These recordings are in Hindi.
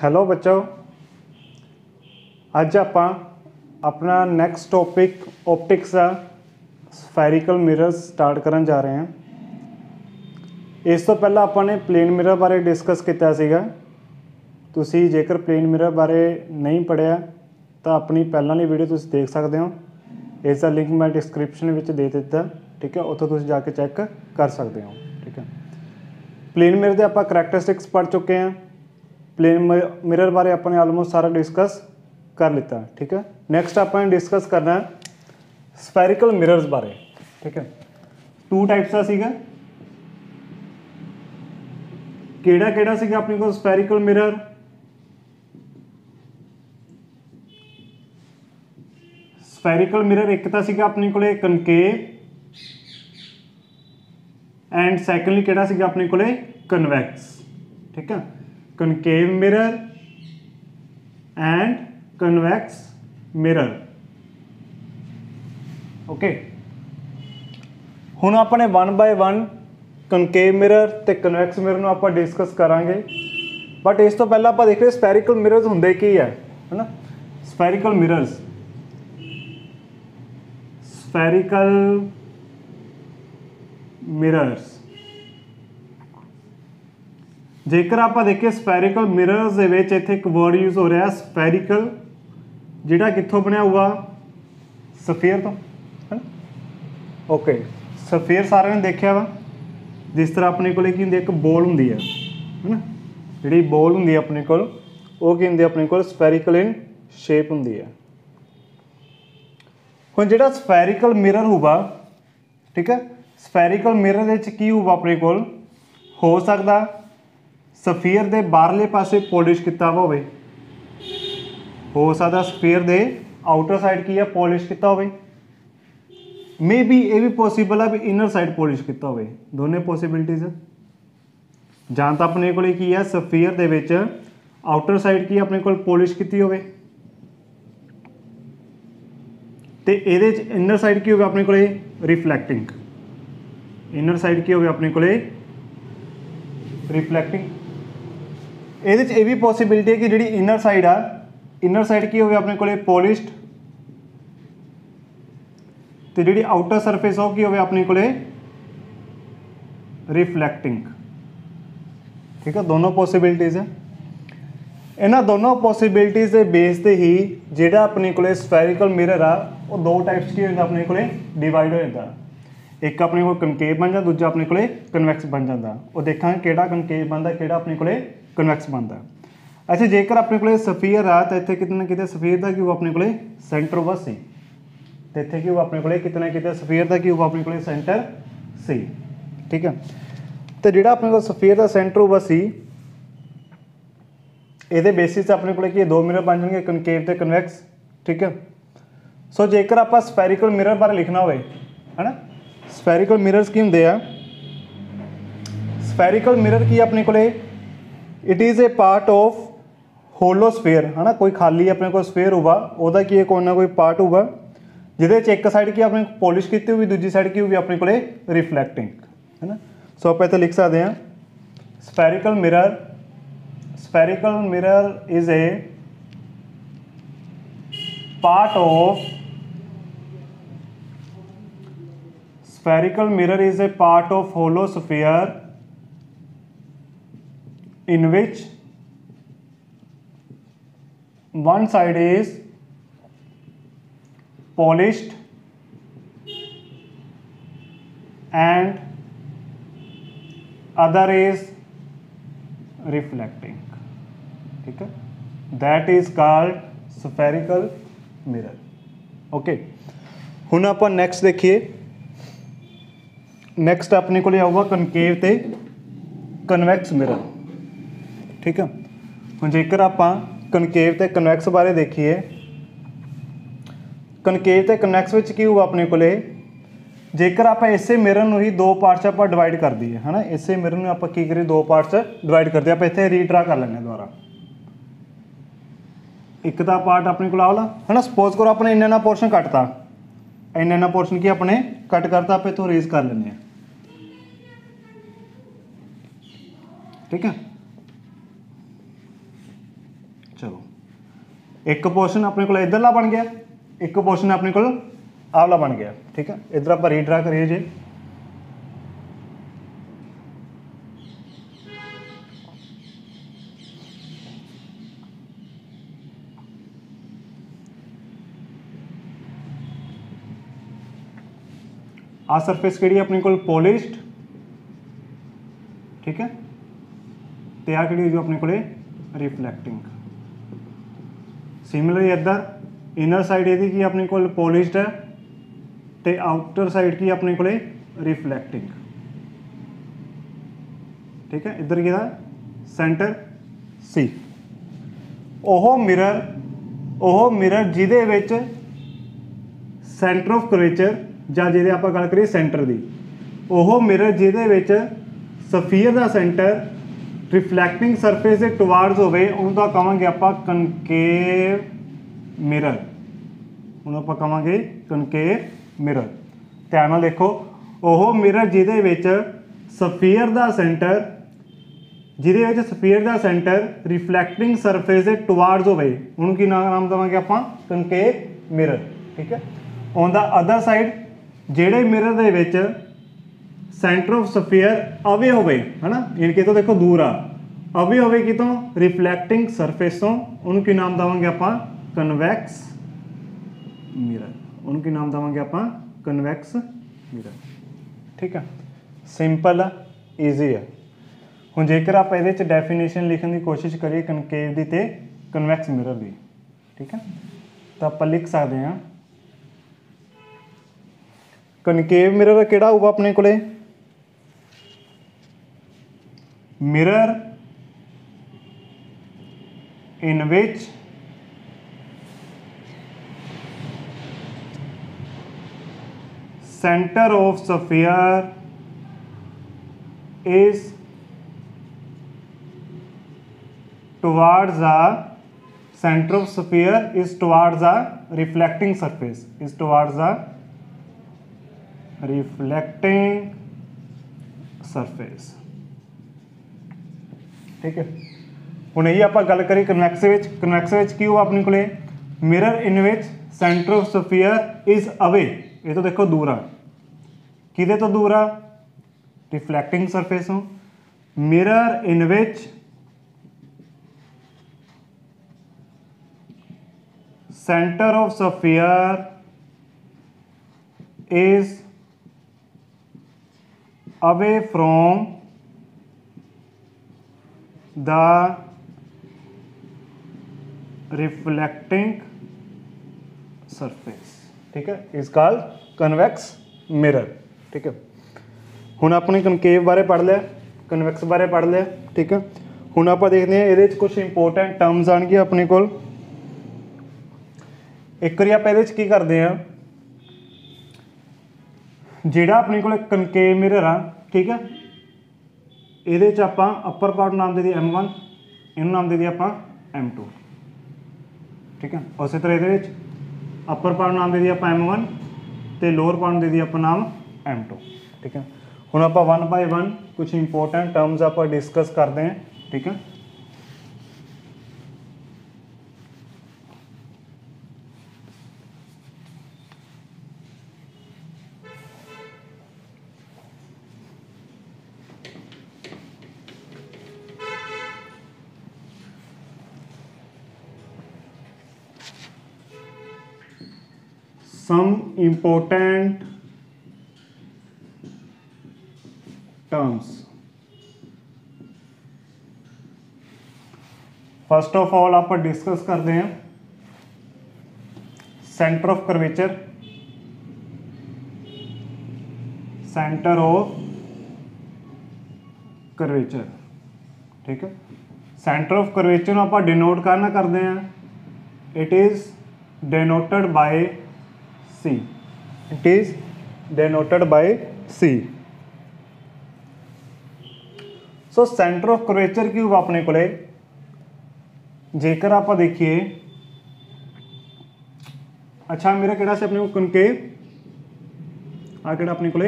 हेलो बच्चों, अज आप अपना नैक्सट टॉपिक ऑप्टिक्स का स्फेरिकल मिरर्स स्टार्ट करन जा रहे हैं। इस तो पहला आपने प्लेन मिरर बारे डिस्कस किया सीगा। तुसी जेकर प्लेन मिरर बारे नहीं पढ़िया तो अपनी पहला वाली वीडियो तुसी देख सकते हो। इसका लिंक मैं डिस्क्रिप्शन में दे दिता, ठीक है, उत्थों तुसी जाके चैक कर सकते हो। ठीक है, प्लेन मिरर के आप करैक्टरिस्टिक्स पढ़ चुके हैं। प्लेन मिरर बारे अपने आलमोस्ट सारा डिस्कस कर लिता। ठीक है, नैक्सट आपने डिस्कस करना है स्फेरिकल मिरर्स बारे। ठीक है, टू टाइप्स का सीगा। केड़ा सीगा अपने को स्फेरिकल मिरर? स्फेरिकल मिरर एक तो सीगा अपने को कनकेव एंड सैकेंडली केड़ा सीगा अपने को कन्वैक्स। ठीक है, concave mirror and convex mirror. Okay, हुण अपने one by one concave mirror ते कन्वैक्स मिरर नूं आपां डिस्कस करांगे। बट इस तो पहला आपां देख रहे स्फेरिकल मिरर्स हुंदे की है ना। स्फेरिकल मिरर्स, स्फेरिकल मिरर्स जेकर आप देखिए स्फेरिकल मिरर्स दे विच इत्थे एक वर्ड यूज हो रहा स्फेरिकल, जिहड़ा कित्थों बनया हुआ? सफेयर तो है ना। ओके, सफेयर सारे ने देखा वा। जिस तरह अपने को एक बॉल हुंदी है ना, जिहड़ी बॉल हुंदी है अपने को की हुंदी अपने को स्फेरिकल इन शेप हुंदी है। हुण जिहड़ा स्फेरिकल मिरर होगा, ठीक है, स्फेरिकल मिरर दे विच की होगा अपने को? हो सकदा सफेयर दे बाहरले पासे पॉलिश किया होवे, हो सकता सफेयर दे आउटर साइड की है पॉलिश किया होवे, मे बी ये भी पॉसीबल है भी इनर साइड पॉलिश किया होवे। दोनों पॉसीबिलिटीज जां तां अपने को की है सफेयर दे विच आउटर साइड की अपने को पॉलिश की होवे ते इहदे च इनर साइड की होवे अपने को रिफ्लैक्टिंग। इनर साइड की होवे अपने को रिफ्लैक्टिंग। ये भी पॉसीबिलिटी है कि जी इनर साइड आ, इनर साइड की होवे अपने को पॉलिश्ड तो जी आउटर सरफेस हो की होवे अपने को रिफ्लैक्टिंग। ठीक है, दोनों पॉसीबिलिटीज है। इन्हां दोनों पॉसीबिलिटीज के बेस से ही जिहड़ा अपने को स्फेरिकल मिरर आ वो दो टाइप्स की होंदा अपने को डिवाइड हो जाता। एक अपने को कनकेव बन जाता, दूजा अपने को कन्वैक्स बन जाता। वो देखा किहड़ा कनकेव बनता, किहड़ा अपने को कन्वैक्स बनता। अच्छा, जेकर अपने को सफीयर आ तो इत्थे किते ना किते सफीयर का क्यों अपने को सेंटर होगा सी, तो इत्थे क्यों अपने को किते ना किते सफीयर का क्यों अपने को सेंटर सी। ठीक है, तो जिहड़ा अपने को सफीयर का सेंटर होगा सी, ये बेसिस अपने को दो मिरर बन जाएंगे कनकेव ते कन्वैक्स। ठीक है, सो जेकर आप स्फेरिकल मिरर बारे लिखना हो है ना, स्फेरिकल मिरर्स की होंगे आ। स्फेरिकल मिरर की अपने को it is a part of hollow sphere है ना। कोई खाली अपने को स्फेयर होगा, वह की कोई ना कोई पार्ट होगा जिहदे एक साइड की अपने पॉलिश की हुई, दूजी साइड की होगी अपने को रिफ्लैक्टिंग है ना। सो आप इत्थे लिख सकते हैं spherical mirror, spherical mirror is a part of, spherical mirror is a part of hollow sphere in which one side is polished and other is reflecting. ठीक है, that is called spherical mirror. Okay, हुण आप नेक्स्ट देखिए। नैक्सट अपने को आऊगा कनकेव ते कन्वैक्स मिरर। ठीक है, हम जेकर आप कनकेव ते कन्वैक्स बारे देखिए, कनकेव ते कन्वैक्स में की होगा अपने को जेकर आप इसे मिरर ही दो पार्ट्स आप डिवाइड कर दिए है ना, इसे मिरर में आप की करिए दो पार्ट्स डिवाइड कर दिए। आप इतने रीड्रा कर लेंगे दोबारा। एक तो पार्ट अपने को वाला है ना, सपोज करो अपने इन्ना पोर्शन कटता, इन्ना पोर्शन की अपने कट करता, आप इतों रेज कर लें। ठीक है, चलो एक पोर्शन अपने को इधरला बन गया, एक पोर्शन अपने को आवला बन गया। ठीक है, इधर आप रीड्रा करिए जी। आ सरफेस केड़ी अपने को पॉलिश्ड, ठीक है, ते आ केड़ी जो अपने को रिफ्लैक्टिंग। सिमिलरली इधर इनर साइड यदि की अपने को पॉलिश्ड है ते आउटर साइड की अपने को रिफ्लैक्टिंग। ठीक है, इधर की सेंटर सी। ओह मिरर जिहदे विच सेंटर ऑफ कर्वेचर ਜਾਂ ਜਿਹਦੇ ਆਪਾਂ ਗੱਲ ਕਰੀਏ ਸੈਂਟਰ ਦੀ, ਉਹ ਮਿਰਰ ਜਿਹਦੇ ਵਿੱਚ ਸਫੀਅਰ ਦਾ ਸੈਂਟਰ ਰਿਫਲੈਕਟਿੰਗ ਸਰਫੇਸ ਦੇ ਟੁਵਾਰਡਸ ਹੋਵੇ ਉਹਨੂੰ ਤਾਂ ਕਹਾਂਗੇ ਆਪਾਂ ਕਨਕੇਵ ਮਿਰਰ। ਉਹਨੂੰ ਆਪਾਂ ਕਹਾਂਗੇ ਕਨਕੇਵ ਮਿਰਰ। ਧਿਆਨ ਨਾਲ ਦੇਖੋ, ਉਹ ਮਿਰਰ ਜਿਹਦੇ ਵਿੱਚ ਸਫੀਅਰ ਦਾ ਸੈਂਟਰ ਰਿਫਲੈਕਟਿੰਗ ਸਰਫੇਸ ਦੇ ਟੁਵਾਰਡਸ ਹੋਵੇ ਉਹਨੂੰ ਕੀ ਨਾਮ ਦੇਵਾਂਗੇ ਆਪਾਂ ਕਨਕੇਵ ਮਿਰਰ। ਠੀਕ ਹੈ, ਔਨ ਦਾ ਅਦਰ ਸਾਈਡ ਜਿਹੜੇ ਮਿਰਰ ਦੇ ਵਿੱਚ ਸੈਂਟਰ ਆਫ ਸਫੀਅਰ ਅਵੇ ਹੋਵੇ, ਹੈ ਨਾ, ਯਾਨੀ ਕਿ ਤੋਂ ਦੇਖੋ ਦੂਰ ਆ, ਅਵੇ ਹੋਵੇ ਕਿਤੋਂ ਰਿਫਲੈਕਟਿੰਗ ਸਰਫੇਸ ਤੋਂ, ਉਹਨੂੰ ਕੀ ਨਾਮ ਦੇਵਾਂਗੇ ਆਪਾਂ ਕਨਵੈਕਸ ਮਿਰਰ। ਉਹਨੂੰ ਕੀ ਨਾਮ ਦੇਵਾਂਗੇ ਆਪਾਂ ਕਨਵੈਕਸ ਮਿਰਰ। ਠੀਕ ਹੈ, ਸਿੰਪਲ ਆ, ਈਜ਼ੀ ਹੈ। ਹੁਣ ਜੇਕਰ ਆਪਾਂ ਇਹਦੇ 'ਚ ਡੈਫੀਨੇਸ਼ਨ ਲਿਖਣ ਦੀ ਕੋਸ਼ਿਸ਼ ਕਰੀਏ ਕਨਕੇਵ ਦੀ ਤੇ ਕਨਵੈਕਸ ਮਿਰਰ ਦੀ, ਠੀਕ ਹੈ, ਤਾਂ ਆਪਾਂ ਲਿਖ ਸਕਦੇ ਹਾਂ कनकेव मिरर केड़ा होगा अपने को mirror in which centre of sphere is towards the centre of sphere is towards the reflecting surface, is towards the reflecting surface. ठीक है, हुण यही आप गल करिए कन्वैक्स की हुआ अपने को mirror in which centre of sphere is away. ये तो देखो दूर आ, किदे तो दूर आ, रिफ्लैक्टिंग सरफेस हो। Mirror in which centre of sphere is away from the reflecting surface। ठीक है, इज कॉल्ड कन्वैक्स मिरर। ठीक है, हुण आपने कनकेव बारे पढ़ लिया, कन्वैक्स बारे पढ़ लिया। ठीक है, हुण आप देखते हैं ये कुछ इंपोर्टेंट टर्म्स आएंगे अपने को। एक बार आप ये की करते हैं, ਜਿਹੜਾ ਆਪਣੇ ਕੋਲ ਕਨਕੇਵ ਮਿਰਰ ਆ, ਠੀਕ ਹੈ, ਇਹਦੇ 'ਚ ਆਪਾਂ ਅਪਰ ਪਾਰਟ ਨਾਮ ਦੇ ਦੀ M1, ਇਹਨੂੰ ਨਾਮ ਦੇ ਦੀ ਆਪਾਂ M2। ਠੀਕ ਹੈ, ਉਸੇ ਤਰ੍ਹਾਂ ਇਹਦੇ ਵਿੱਚ ਅਪਰ ਪਾਰਟ ਨਾਮ ਦੇ ਦੀ ਆਪਾਂ M1 ਤੇ ਲੋਅਰ ਪਾਰਟ ਦੇ ਦੀ ਆਪਾਂ ਨਾਮ M2। ਠੀਕ ਹੈ, ਹੁਣ ਆਪਾਂ 1 ਬਾय 1 ਕੁਝ ਇੰਪੋਰਟੈਂਟ ਟਰਮਸ ਆਪਾਂ ਡਿਸਕਸ ਕਰਦੇ ਹਾਂ। ਠੀਕ ਹੈ, some important terms। First of all आप डिस्कस करते हैं centre of curvature, centre of curvature. ठीक है, सेंटर ऑफ कर्वेचर आप डिनोट करना करते हैं, it is denoted by C, it is denoted by C। So centre of curvature की होगा अपने को, जेकर आप देखिए, अच्छा मेरा केड़ा से अपने को कनकेव, आ केड़ा अपने को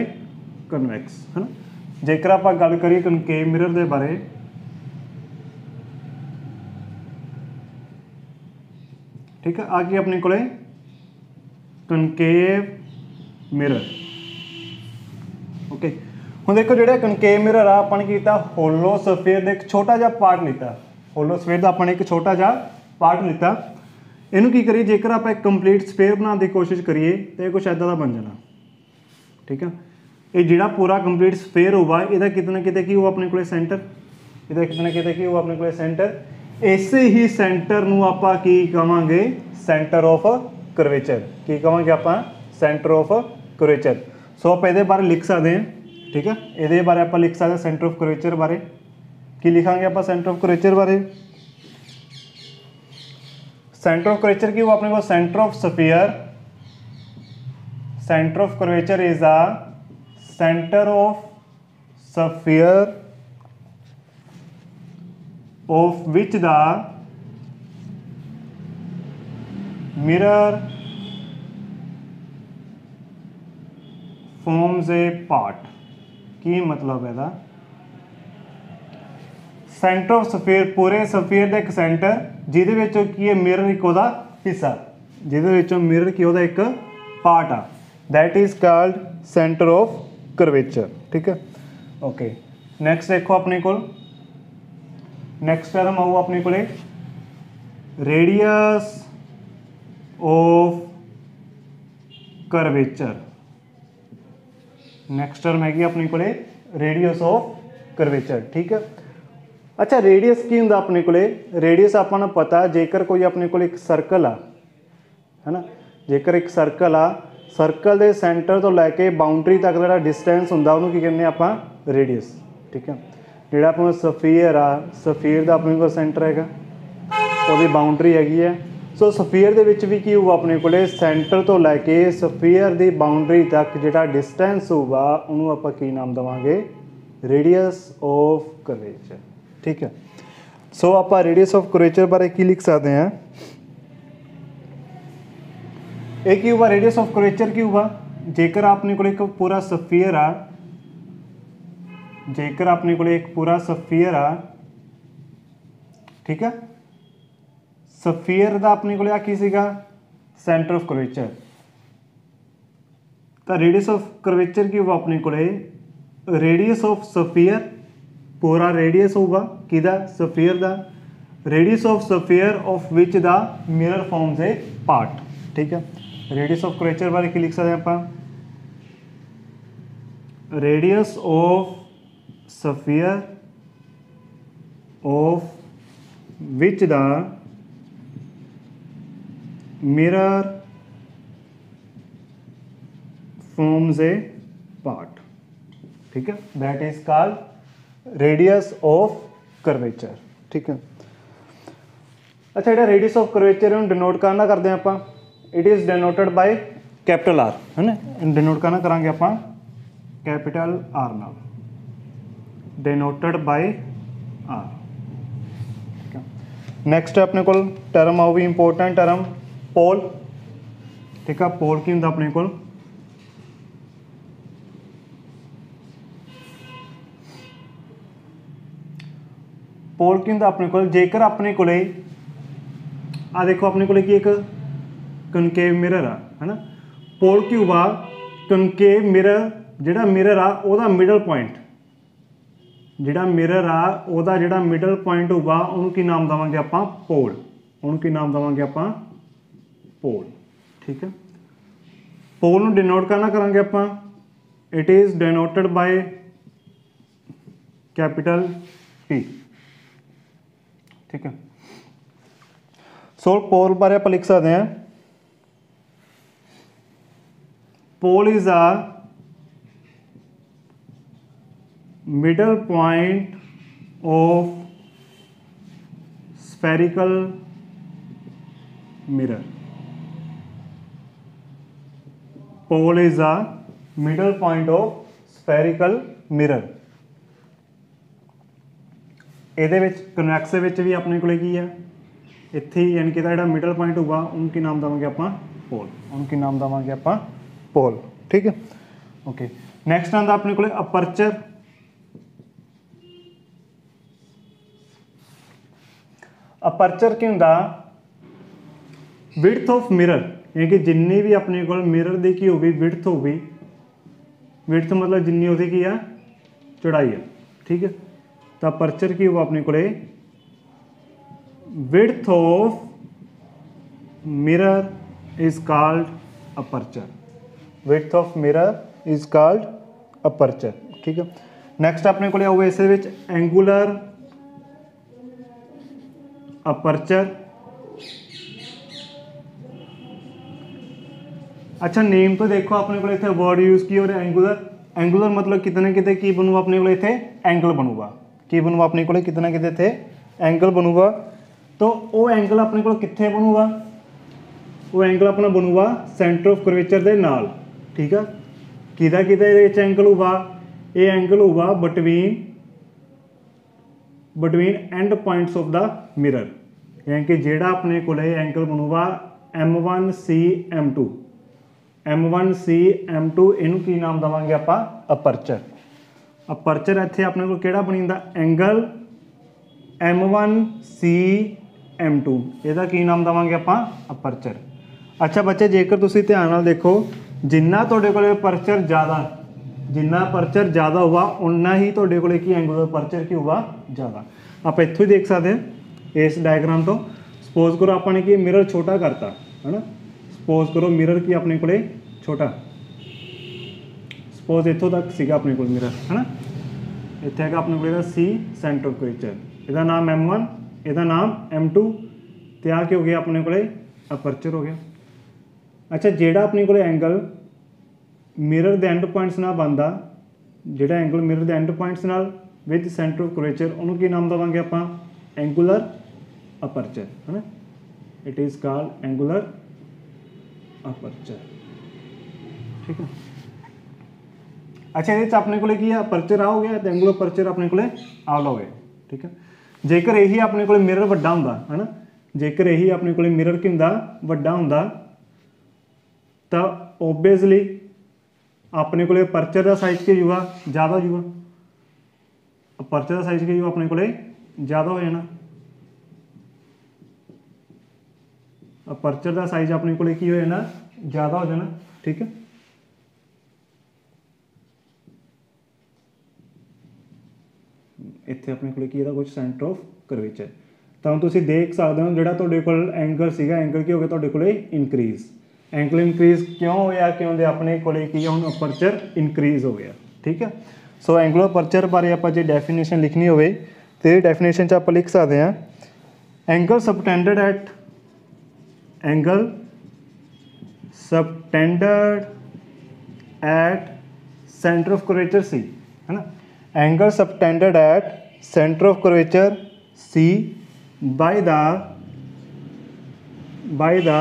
कन्वैक्स, है ना। जेकर आप गल करिए कनकेव मिरर के बारे, ठीक है। आ गई अपने को कनकेव मिरर। ओके, हुण देखो जो कनकेव मिरर आ अपन किया होलोस्फीयर का एक छोटा जिहा पार्ट लिता, होलोस्फीयर का अपन एक छोटा जिहा पार्ट लिता, इनू की करिए जेकर आप एक कंप्लीट स्फेयर बनाने की कोशिश करिए तो यह कुछ इदा का बन जाना। ठीक है, ये जोड़ा पूरा कंप्लीट स्फेयर होगा यदा कितना कितने की हो अपने को सेंटर, यदा कितना कितने की हो अपने को सेंटर, इस ही सेंटर नूं आपां की कहांगे सेंटर ऑफ करवेचर, की कहांगे आपां सेंटर ऑफ करवेचर। सो आप ये बारे लिख सकते हैं। ठीक है, ये बारे आप लिख सकते सेंटर ऑफ करवेचर बारे की लिखांगे आप सेंटर ऑफ करवेचर बारे। सेंटर ऑफ करवेचर की वो अपने को centre of sphere, centre of curvature is a centre of sphere of which the mirror forms a part। की मतलब है सेंटर ऑफ स्फीयर, पूरे स्फीयर का एक सेंटर जिहदे विचों की है मिरर एक उहदा हिस्सा, जिहदे विचों मिरर की उहदा एक पार्ट आ, that is called centre of curvature. ठीक है, ओके। नैक्सट देखो अपने को नैक्सट टर्म आऊ अपने को radius of curvature. Next term हैगी अपने को रेडियस ऑफ करवेचर। ठीक है, अच्छा रेडियस की हुंदा अपने को, रेडियस आपां नूं पता जेकर कोई अपने को एक सर्कल आ, है ना, जेकर एक सर्कल आ, सर्कल के सेंटर तो लैके बाउंड्री तक जो डिस्टेंस हुंदा उहनूं की कहने आपां रेडियस। ठीक है, जोड़ा अपना स्फीयर आ, स्फीयर का अपने को सेंटर है, वो बाउंड्री हैगी है। सो स्फीयर के भी की होगा अपने को सेंटर तो लैके स्फीयर की बाउंड्री तक जोड़ा डिस्टेंस होगा उन्होंने आप की नाम देवांगे रेडियस ऑफ करवेचर। ठीक है, सो आप रेडियस ऑफ करवेचर बारे की लिख सकते हैं, एक की होगा रेडियस ऑफ करवेचर की होगा जेकर अपने को एक पूरा स्फीयर आ, जेकर अपने को एक पूरा स्फीयर आ, ठीक है, स्फीयर का अपने को की सीगा सेंटर ऑफ करवेचर, तो रेडियस ऑफ करवेचर की होगा अपने को रेडियस ऑफ स्फीयर, पूरा रेडियस होगा किदा स्फीयर का, radius of sphere of which the mirror forms a part. ठीक है, रेडियस ऑफ करवेचर बारे की लिख सकते हैं आप, radius of sphere of which the mirror forms a part. ठीक है, that is called radius of curvature. ठीक है, अच्छा जो रेडियस ऑफ करवेचर डिनोट करना करते हैं आप, it is denoted by capital R, है ना, डिनोट करना करांगे आप कैपिटल आर नाल, डिनोटेड बाय आर। ठीक है, नैक्सट अपने को टर्म आऊगी इंपोर्टेंट टर्म पोल। ठीक है, पोल की होंगे अपने को पोल की होंगे अपने को जेकर अपने को आ देखो अपने को एक कनकेव मिरर है ना, पोल की हुआ कनकेव मिरर, जिहड़ा मिरर आ उहदा मिडल पॉइंट, जिहड़ा मिरर आ उहदा जिहड़ा मिडल पॉइंट होगा उन्होंने की नाम देवांगे आपां पोल, उन्होंने की नाम देवांगे आपां पोल। ठीक है, पोल नूं डिनोट करना करांगे आपां, it is denoted by capital P. ठीक है, सो पोल बारे आप लिख सकते हैं, pole is a middle point of spherical mirror. Pole is a middle point of spherical mirror. ये कन्वैक्स भी अपने को है इत्थे यानी कि जो मिडल पॉइंट होगा उनकी नाम देवांगे आप पोल, उनकी नाम देवांगे आप पोल। ठीक है, ओके। नैक्सट आता अपने को अपर्चर। अपर्चर की होंदा विड्थ ऑफ मिरर यानी कि जिन्नी भी अपने को मिरर की की होगी विड्थ होगी, विड्थ मतलब जिन्नी उसकी की है चौड़ाई है, ठीक है। तो अपर्चर की होगा अपने को width of mirror is called aperture, width of mirror is called aperture, ठीक है। नैक्सट अपने को आऊगा इस एंगूलर अपर्चर। अच्छा नेम तो देखो अपने को इतने वर्ड यूज की और एंगूलर, एंगूलर मतलब कितने कितने की बनूगा अपने को इतने एंगल बनूगा, की बनूगा अपने को कितना कितने थे एंगल बनूगा। तो वो एंगल अपने को कितने बनूगा, वो एंगल अपना बनूगा सेंटर ऑफ कर्वेचर दे नाल, ठीक है। किदा किदा एंगल होगा, ये एंगल होगा between and points of the mirror, यानी कि जेड़ा अपने को angle बनूगा M1C M2, M1C M2 इनू की नाम देवांगे आपां अपर्चर। अपर्चर इत्थे अपने को केड़ा बनींदा एंगल M1C M2, इहदा की नाम देवांगे आपां अपर्चर। अच्छा बच्चे जेकर तुसीं ध्यान नाल देखो, जिन्ना तुहाडे कोल अपर्चर ज़्यादा, जिन्ना अपर्चर ज़्यादा होगा उन्ना ही तुहाडे कोल की एंगुलर अपर्चर की होगा ज़्यादा। आप इत्थों ही देख सकते हैं इस डायग्राम तो, सपोज करो आपने कि मिरर छोटा करता है ना, सपोज करो मिरर की अपने को छोटा, सपोज इतों तक सीगा अपने को मिरर है ना, इतने है अपने को C सेंटर ऑफ कर्वेचर, इसका नाम M1, इसका नाम M2, तो आ क्या हो गया अपने को अपर्चर हो गया। अच्छा जेड़ा अपने को angle mirror they and points नाल बनता, जेड़ा angle mirror they and points नाल विद सेंटर ऑफ कर्वेचर उन्होंने की नाम देवांगे आपां एंगुलर अपर्चर, है ना, it is called angular aperture, ठीक है। अच्छा ये अपने को की अपर्चर आ हो गया, तो एंगुलर अपर्चर अपने को आउट हो गया, ठीक है। जेकर यही अपने को मिरर वड्डा हुंदा है ना, जेकर यही अपने को मिरर की हुंदा वड्डा हुंदा तो ओबवियसली अपने को अपर्चर का साइज क्या होगा ज़्यादा होगा, अपर्चर का साइज क्या होगा अपने को ज़्यादा हो जाना, अपर्चर का साइज अपने को की हो जाना ज़्यादा हो जाना, ठीक है। इत्थे अपने को की कुछ सेंटर ऑफ कर्वेचर, तो तुसीं देख सकते हो जिहड़ा तुहाडे कोल एंगल सीगा, एंगल की हो गया तुहाडे कोल इंक्रीज, एंगल इंक्रीज क्यों होया, क्यों दे अपने को हुण अपर्चर इंक्रीज हो गया, ठीक है। सो एंगुलर अपर्चर बारे आपां जे डेफिनेशन लिखनी होवे तो डेफिनेशन च आपां लिख सकते हैं angle subtended at, angle subtended at centre of curvature C, है ना, angle subtended at centre of curvature C by the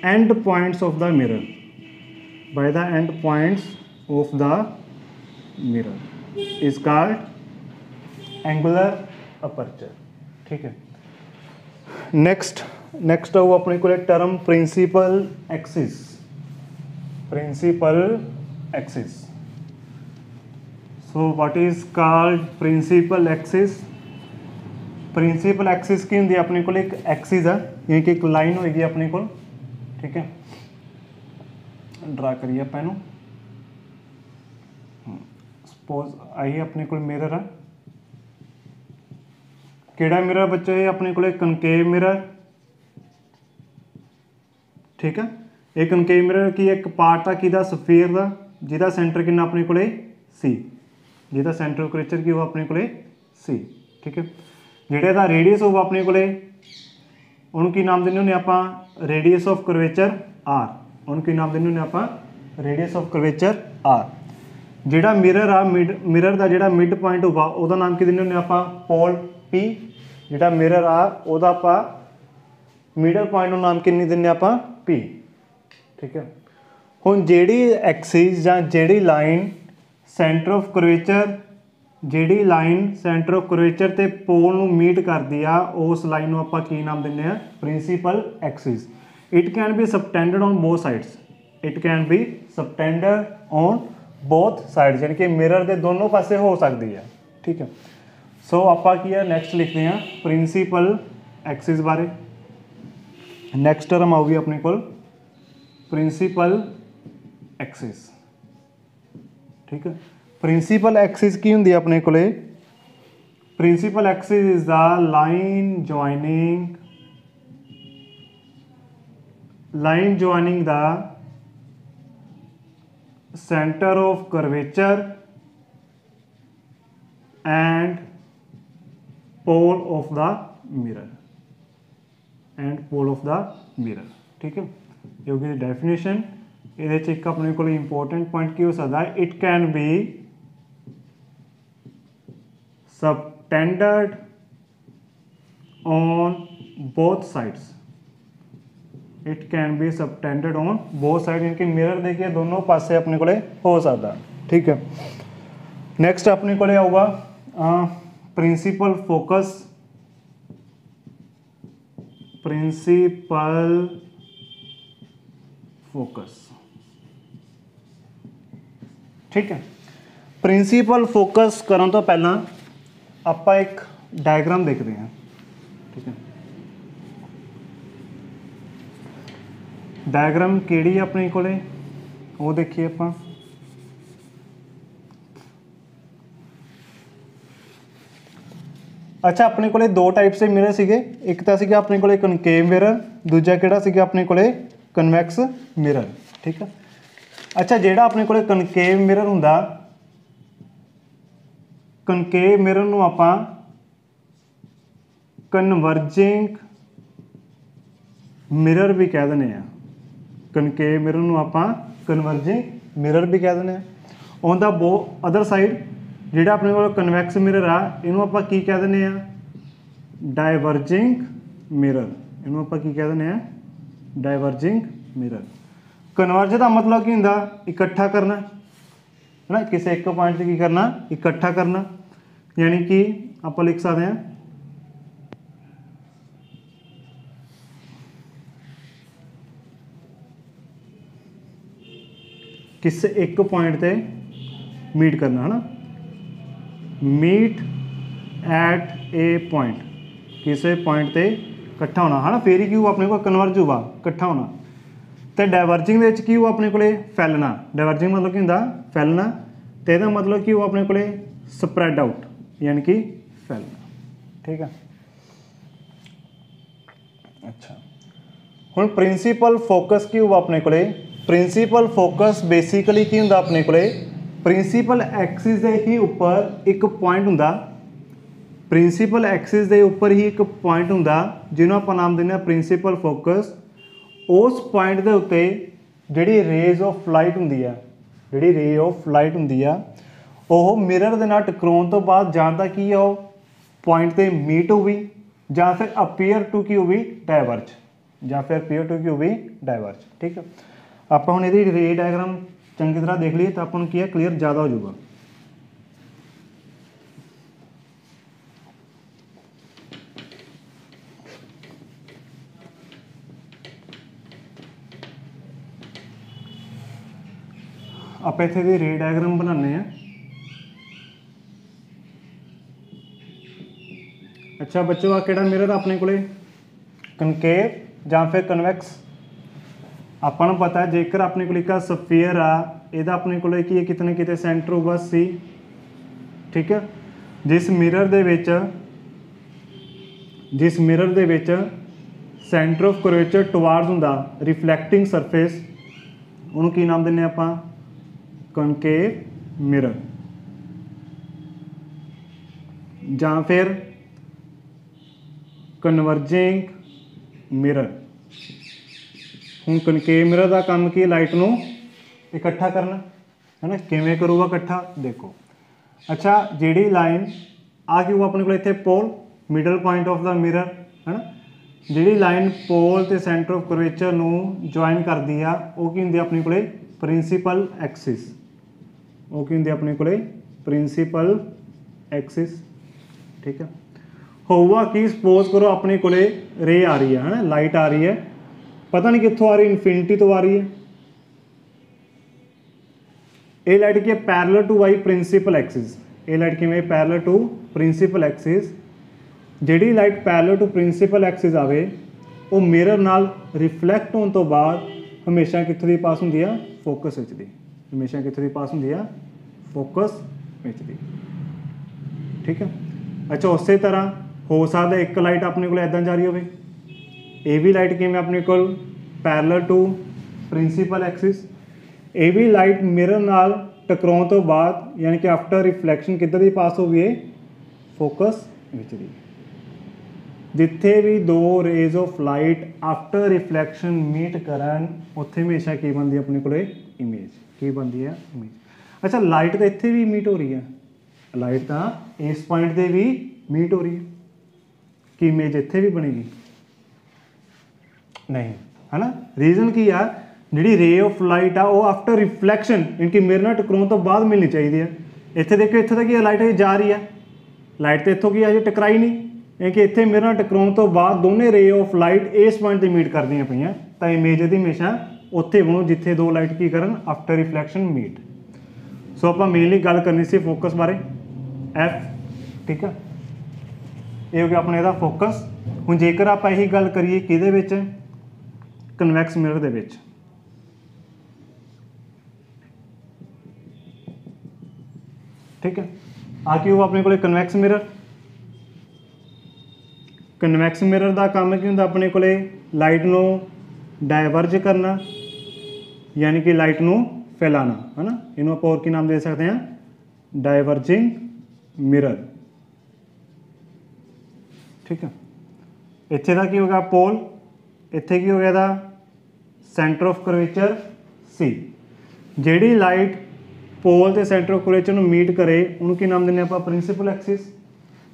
end points of the mirror, by the end points of the mirror is called angular aperture, ठीक है। नेक्स्ट आओ अपने को term principal axis, principal axis. So what is called principal axis, principal axis की होंगी अपने को एक एक्सिस है, यानी कि एक लाइन होगी अपने को, ठीक है। ड्रा करिए आप इनू, सपोज आई अपने को मिरर है, केड़ा मिरर बच्चे है अपने को कनकेव मिरर, ठीक है। एक कनकेव मिरर की एक पार्ट था किदा सफेयर का, जिहदा सेंटर कितना अपने को C, जिहदा सेंटर ऑफ कर्वेचर की हो अपने को C, ठीक है। जिहड़े दा रेडियस होगा अपने को उन्होंने की नाम देने होने आपां रेडियस ऑफ कर्वेचर R, उन्होंने की नाम देने होने आपां रेडियस ऑफ कर्वेचर R। जिहड़ा मिरर आ मिरर का जिहड़ा मिड पॉइंट होगा उहदा नाम की देने होने आपां पोल P, जिहड़ा मिरर आ उहदा आपां मिडल पॉइंट नाम किन्नी दिंदे आपां P, ठीक है। हुण जिहड़ी एक्सिस जां जिहड़ी लाइन सेंटर ऑफ कर्वेचर, जिहड़ी लाइन सेंटर ऑफ कर्वेचर ते पोल नूं मीट करदी आ उस लाइन नूं आपां की नाम दिंदे आ principal axis. It can be subtended on both sides, it can be subtended on both sides, यानी कि मिरर के दोनों पासे हो सकती है, ठीक है। सो आपां की है नैक्सट लिखते हैं प्रिंसिपल एक्सिस बारे। नैक्सट टर्म आऊगी अपने को प्रिंसीपल एक्सिस। ठीक है, प्रिंसीपल एक्सिस की होंगी अपने को, principal axis is the line joining the centre of curvature and pole of the mirror ठीक है, ये होगी डेफिनेशन। ये एक अपने को इंपॉर्टेंट पॉइंट की हो सकता है, it can be subtended on both sides, it can be subtended on both side, इनके मिरर देखिए दोनों पासे अपने को हो सकता। ठीक है, नेक्स्ट अपने को आऊगा प्रिंसिपल फोकस। ठीक है, प्रिंसीपल फोकस करने तो पहला आप एक डायग्राम देखते हैं। ठीक है, डायग्राम केड़ी अपने को वो देखिए आप। अच्छा, अपने को दो टाइप से मिरर सीगे, एक तो सीगा अपने को कनकेव मिरर, दूजा किहड़ा सीगा अपने को कन्वैक्स मिरर। ठीक है, अच्छा जिहड़ा अपने को कनकेव मिरर हुंदा, कनकेव मिरर नूं आपां कन्वर्जिंग मिरर भी कह दिंदे आ, कनकेव मिरर नूं आपां कन्वर्जिंग मिरर भी कह दिंदे आ। ऑन द अदर साइड जिहड़ा अपने को कन्वैक्स मिरर आ, इहनूं आपां की कह दिंदे आ, डाइवर्जिंग मिरर, इहनूं आपां की कह दिंदे आ, डाइवर्जिंग मिरर। कन्वर्ज का मतलब की हुंदा इकट्ठा करना है ना, किसी एक पॉइंट से की करना, इकट्ठा करना, यानी कि आप लिख सकते हैं किसी एक पॉइंट से मीट करना है ना, मीट एट ए पॉइंट, किसी पॉइंट से इकट्ठा होना है ना, फिर ही क्यों अपने को कन्वर्ज हुआ, इकट्ठा होना। तो डाइवर्जिंग की वो अपने को फैलना, डाइवर्जिंग मतलब की होंदा फैलना, तो यह मतलब कि वो अपने को स्प्रैड आउट यानी कि फैलना। ठीक है, अच्छा हुण प्रिंसीपल फोकस की हुआ अपने को, प्रिंसीपल फोकस बेसिकली की होंदा अपने को प्रिंसीपल एक्सिस के ही उपर एक पॉइंट होंदा, प्रिंसीपल एक्सिस के उपर ही एक पॉइंट होंदा जिन्हों आप नाम देने प्रिंसीपल फोकस। उस पॉइंट के उत्ते जिहड़ी रेज ऑफ लाइट होंदी है, जिहड़ी रे ऑफ लाइट होंदी है, वो मिरर दे नाल टकराउण तो बाद जां तां की आ पॉइंट ते मीट होवी, जां फिर अपीयर टू की होवी डाइवर्ज, जां फिर अपीयर टू की होवी डाइवर्ज। ठीक है, आप हुण इहदी रे डायग्राम चंगी तरह देख लीए तो आपां नूं की है क्लीयर ज़्यादा हो जाऊगा। आप इत्थे दी रे डायग्राम बनाने हैं। अच्छा बच्चों, आ किहड़ा मिरर अपने को कनकेव जां फिर कन्वैक्स। आपां नूं पता है जेकर अपने को एक सफीयर आ, इहदा अपने को की है कितने किते सेंटर होगा सी। ठीक है, जिस मिरर दे विच सेंटर ऑफ कर्वेचर टुवार्ड्स हुंदा रिफ्लैक्टिंग सरफेस, उहनूं की नाम दिंदे आपां कनकेव मिरर, जां फिर कन्वर्जिंग मिरर। हुण कनकेव मिरर का काम की लाइट नूं इकट्ठा करना है ना, किवें करूगा इकट्ठा देखो। अच्छा जिहड़ी लाइन आ गई वो अपने को इत्थे pole middle point of the mirror है ना, जिहड़ी लाइन पोल ते सेंटर ऑफ कर्वेचर नूं ज्वाइन करदी आ वो की हुंदी अपने को प्रिंसीपल एक्सिस, वो की हुंदी अपने को प्रिंसीपल एक्सिस। ठीक है, होगा कि सपोज करो अपने को रे आ रही है ना, लाइट आ रही है, पता नहीं कितों आ रही, इनफिनिटी तो आ रही है। ये लाइट की parallel to Y principal axis, ये लाइट की पैरेलल टू प्रिंसीपल एक्सिस। जिहड़ी light parallel to principal axis आवे वो मिरर नाल रिफ्लैक्ट होने तो बाद हमेशा कित्थों दी पास हुंदी आ, फोकस विच दी, हमेशा कित्थों दी पास हुंदी आ, फोकस विच दी। ठीक है। अच्छा उस तरह हो सकता एक लाइट अपने को इदां जा रही हो, ये भी लाइट किवें अपने को पैरेलल टू प्रिंसीपल एक्सिस, ये भी लाइट मिरर नाल टकराउण तो बाद यानी कि आफ्टर रिफ्लैक्शन किधर दी पास हो गई, फोकस विच दी। जिथे भी दो rays of light after reflection meet करन उत्थे हमेशा की बनती है अपने को इमेज, की बनती है इमेज। अच्छा लाइट तो इत्थे भी मीट हो रही है, लाइट तो इस पॉइंट से भी मीट हो रही है, कि इमेज इत्थे भी बनेगी नहीं, है ना। रीजन की आ जी रे ऑफ लाइट आ वो आफ्टर रिफ्लैक्शन इनकी मेरे नाल टकराउण तो बाद मिलनी चाहिए है। इत्थे देखो इत्थे तक की लाइट जा रही है, लाइट तो इत्थों की अजे टकराई नहीं, क्योंकि इत्थे मेरे नाल टकराउण तो बाद दोनों रे ऑफ लाइट इस पॉइंट से मीट करदियां पईयां, तो इमेज दी हमेशा उत्थे बनू जिथे दो लाइट की करन आफ्टर रिफ्लैक्शन मीट। सो आपां मेनली गल करनी सी फोकस बारे, एफ। ठीक है, ये हो गया अपने इहदा फोकस। हुण जेकर आपां यही गल करिए किहदे विच, कन्वैक्स मिरर दे विच। ठीक है, आ की होगा अपने को कन्वैक्स मिरर। कन्वैक्स मिरर का काम की होंदा अपने को लाइट नू डाइवर्ज करना, यानी कि लाइट नू फैलाना, है ना। इन्हों आप और की नाम दे सकते हैं, डाइवर्जिंग मिरर। ठीक है, इत्थे दा की होगा पोल, इत्थे की हो गया दा सेंटर ऑफ कर्वेचर सी। जिहड़ी लाइट पोल ते सेंटर ऑफ कर्वेचर नू मीट करे उन्होंने की नाम देने आप, प्रिंसीपल एक्सिस।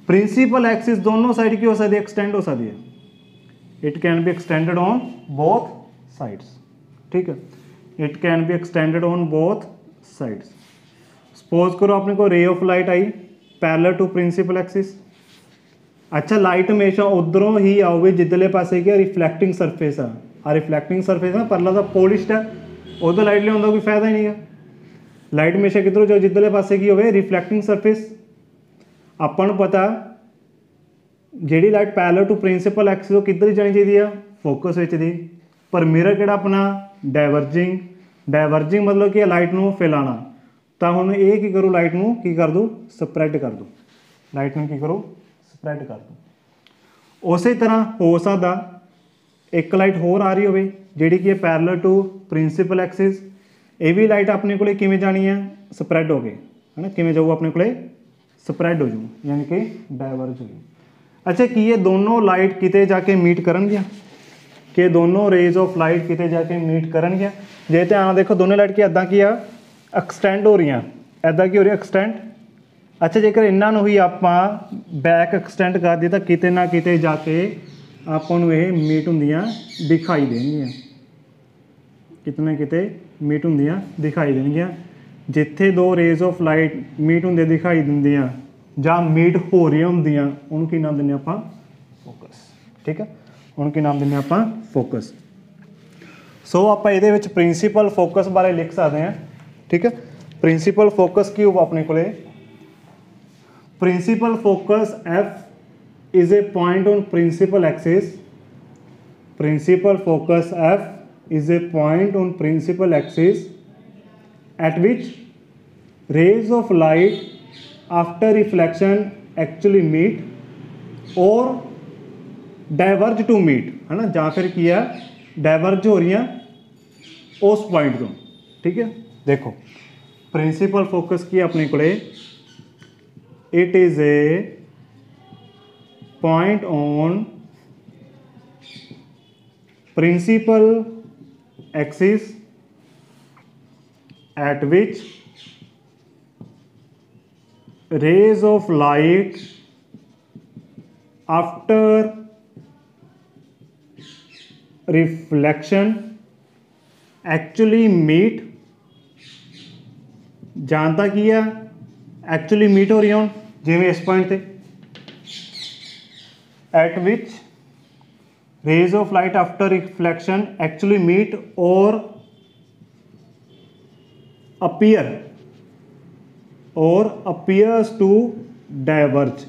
प्रिंसीपल एक्सिस दोनों साइड की हो सकती है, एक्सटेंड हो सकती है। It can be extended on both sides. ठीक है, it can be extended on both sides. Suppose करो अपने को रे ऑफ लाइट आई पैरेलल टू प्रिंसीपल एक्सिस। अच्छा लाइट हमेशा उधरों ही आओगे जिधरले पासे की रिफ्लैक्टिंग सरफेस आ रिफ्लैक्टिंग सरफेस है परला तो पॉलिश्ड है, उधर लाइट लिया कोई फायदा ही नहीं है। लाइट हमेशा किधरों जाओ जिधरले पासे की होवे रिफ्लैक्टिंग सरफेस। अपन पता जी light parallel to principal axis वो किधर जानी चाहिए, फोकस विच दी। पर मिरर किहड़ा अपना डाइवर्जिंग, डाइवर्जिंग मतलब कि लाइट नू फैलाना। तो हुण ये की करूँ, लाइट नू की कर दूँ, स्प्रैड कर दूँ, लाइट नू की करूँ, स्प्रैड कर दूँ। उस तरह हो सकता एक लाइट होर आ रही हो जी कि पैरेलल टू प्रिंसीपल एक्सिस, ये भी लाइट अपने को किमें जानी है, स्प्रैड हो गए, है ना। किमें जाऊँ अपने को स्प्रैड हो जाऊँ, यानी कि डाइवर्ज हो जाऊँ। अच्छा कि ये दोनों लाइट किते जाके मीट करनगियां, कि दोनों रेज ऑफ लाइट किते जाके मीट करनगियां। जे ध्यान देखो दोनों लाइट की इदां की आ एक्सटेंड हो रही, इदां की हो रही एक्सटेंड। अच्छा जेकर इन्हों ही आप बैक एक्सटेंड कर दी तो किते ना किते जाके आपको ये मीट होंदियां दिखाई देंगियां, किते ना किते मीट होंदियां दिखाई देंगियां। जिथे दो रेज ऑफ लाइट मीट होंदे दिखाई दिंदियां ਜਾਂ मीट हो रही होंदियां उन्होंने की नाम देने आप, फोकस। ठीक है, उन्होंने की नाम देने आप, फोकस। सो आप ये प्रिंसीपल फोकस बारे लिख सकते हैं। ठीक है, प्रिंसीपल फोकस की होगा अपने को, principal focus F is a point on principal axis. Principal focus F is a point on principal axis at which rays of light after reflection actually meet और डाइवर्ज टू मीट, है ना, या फिर किया डाइवर्ज हो रही उस पॉइंट तो। ठीक है, देखो प्रिंसीपल फोकस की अपने को, it is a point on principal axis at which rays of light after reflection actually meet, जानता की है एक्चुअली मीट हो रही हूँ जिमें इस पॉइंट पे, at which rays of light after reflection actually meet और appears to diverge,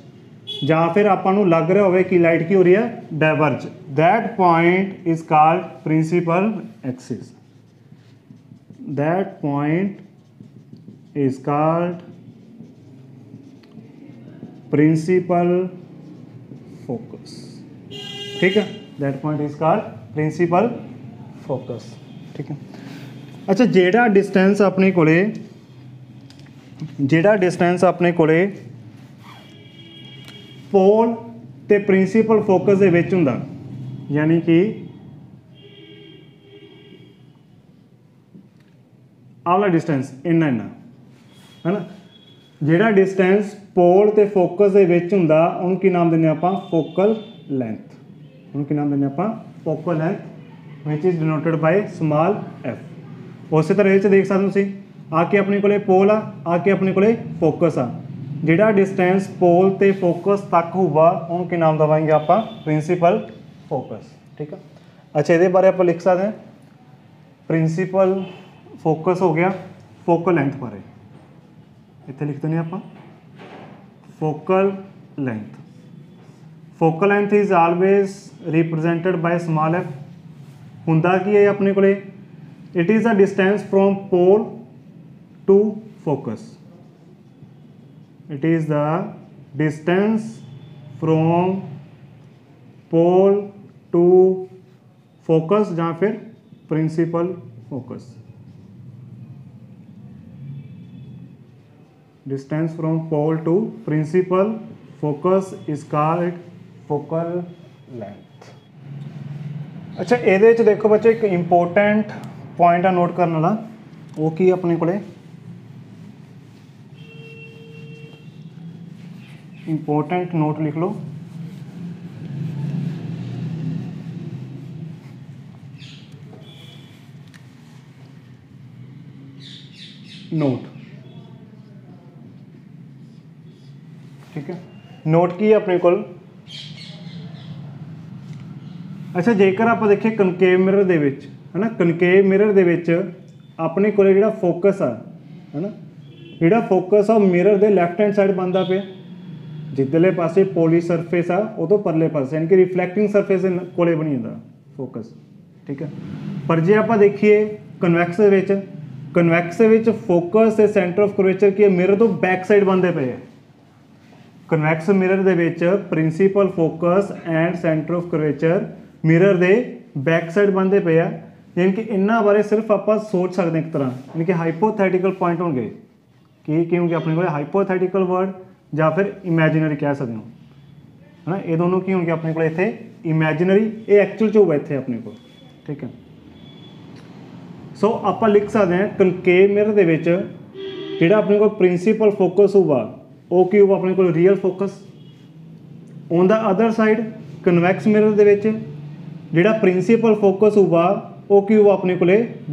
ਜਾਂ ਫਿਰ ਆਪਾਂ ਨੂੰ ਲੱਗ ਰਿਹਾ ਹੋਵੇ ਕਿ ਲਾਈਟ ਕੀ ਹੋ ਰਹੀ ਹੈ, diverge, that point is called principal axis, that point is called principal focus. ठीक है, that point is called principal focus. ठीक है, अच्छा जेड़ा डिस्टेंस अपने कोले, जेड़ा डिस्टेंस अपने कोले पोल ते प्रिंसीपल फोकस दे विच हुंदा, यानी कि आला डिस्टेंस इन्ना इन्ना है ना, जेड़ा डिस्टेंस पोल ते फोकस दे विच हुंदा उहनूं की नाम दिंदे आपां, फोकल लेंथ। उहनूं की नाम दिंदे आपां, focal length, which is denoted by small F. उस तरह ये देख सकते हो तुसीं, आके अपने कोले पोल आके अपने कोले फोकस आ, जिहड़ा डिस्टेंस पोल ते फोकस तक होगा उन्होंने की नाम देवांगे आप, प्रिंसीपल फोकस। ठीक है, अच्छा ये बारे आप लिख सकते हैं, प्रिंसीपल फोकस हो गया, फोकल लेंथ बारे इतने लिख दें आप, focal length. Focal length is always represented by small F. हुंदा की है अपने कोले, it is a distance from pole to focus, it is the distance from pole to focus ਜਾਂ फिर principal focus, distance from pole to principal focus is called focal length। अच्छा ਇਹਦੇ ਵਿੱਚ देखो बच्चे एक important point ਆ नोट करने वाला, वो की अपने कोले इंपॉर्टेंट नोट लिख लो, नोट। ठीक है, नोट की अपने को, अच्छा जेकर आप देखिए कनकेव मिरर दे विच है ना, कनकेव मिरर दे विच अपने को जिहड़ा फोकस आ है ना, जिहड़ा फोकस आ मिरर दे लैफ्ट हैंड साइड बनता पे, जिधरले पासे पोली सरफेस आ उदों परले पासे यानी कि रिफ्लैक्टिंग सरफेस कोले बनी जाता फोकस। ठीक है, पर जे आप देखिए convex they which, convex they which focus ते सेंटर ऑफ कर्वेचर की मिरर तो बैक साइड बनते पे है। कन्वैक्स मिरर दे विच principal focus and centre of curvature mirror they back side बनते पे है, यानी कि इन्हां बारे सिर्फ आप सोच सकते हैं एक तरह, यानी कि हाइपोथैटिकल पॉइंट होंगे कि होंगे अपने को हाइपोथैटिकल वर्ड या फिर इमेजिनरी कह सकते हो है ना, ये दोनों की होंगे अपने को इत्थे इमेजिनरी, ये एक्चुअल च होगा इत्थे अपने को। ठीक है, सो आप लिख सकते हैं कनकेव मिरर दे विच जिहड़ा अपने को प्रिंसीपल फोकस होगा वो की होगा अपने को real focus. On the other side convex mirror दे विच जिहड़ा प्रिंसीपल फोकस होगा वो की होगा अपने को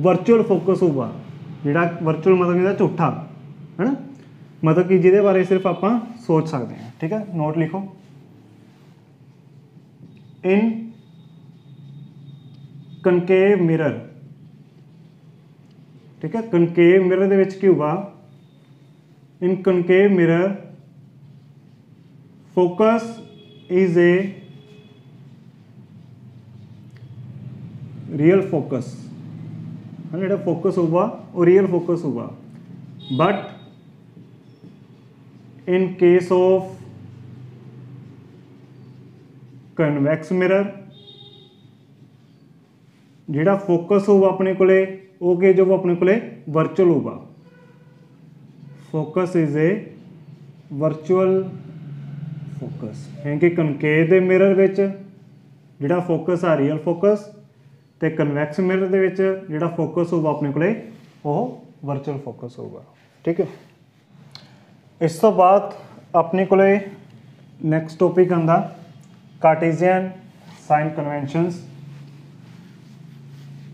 वर्चुअल फोकस होगा, जिहड़ा वर्चुअल मतलब जिहदा झूठा है ना, मतलब कि जिहदे बारे सिर्फ आप सोच सकते हैं। ठीक है, नोट लिखो, इन कनकेव मिरर। ठीक है, कनकेव मिरर दे विच की होगा, in concave mirror focus is a real focus, जो फोकस होगा वो रियल फोकस होगा, but in case of convex mirror जिहड़ा फोकस होगा अपने कोले वो के जो अपने कोले वर्चुअल होगा, focus is A virtual focus, यानी कि कनकेव दे मिरर विच जिहड़ा फोकस आ रियल फोकस ते कन्वैक्स मिरर दे विच जिहड़ा फोकस होगा अपने कोले वो वर्चुअल फोकस होगा। ठीक है, इस तो बाद अपने को नैक्सट टॉपिक आंदा कार्टेशियन साइन कन्वेंशनस।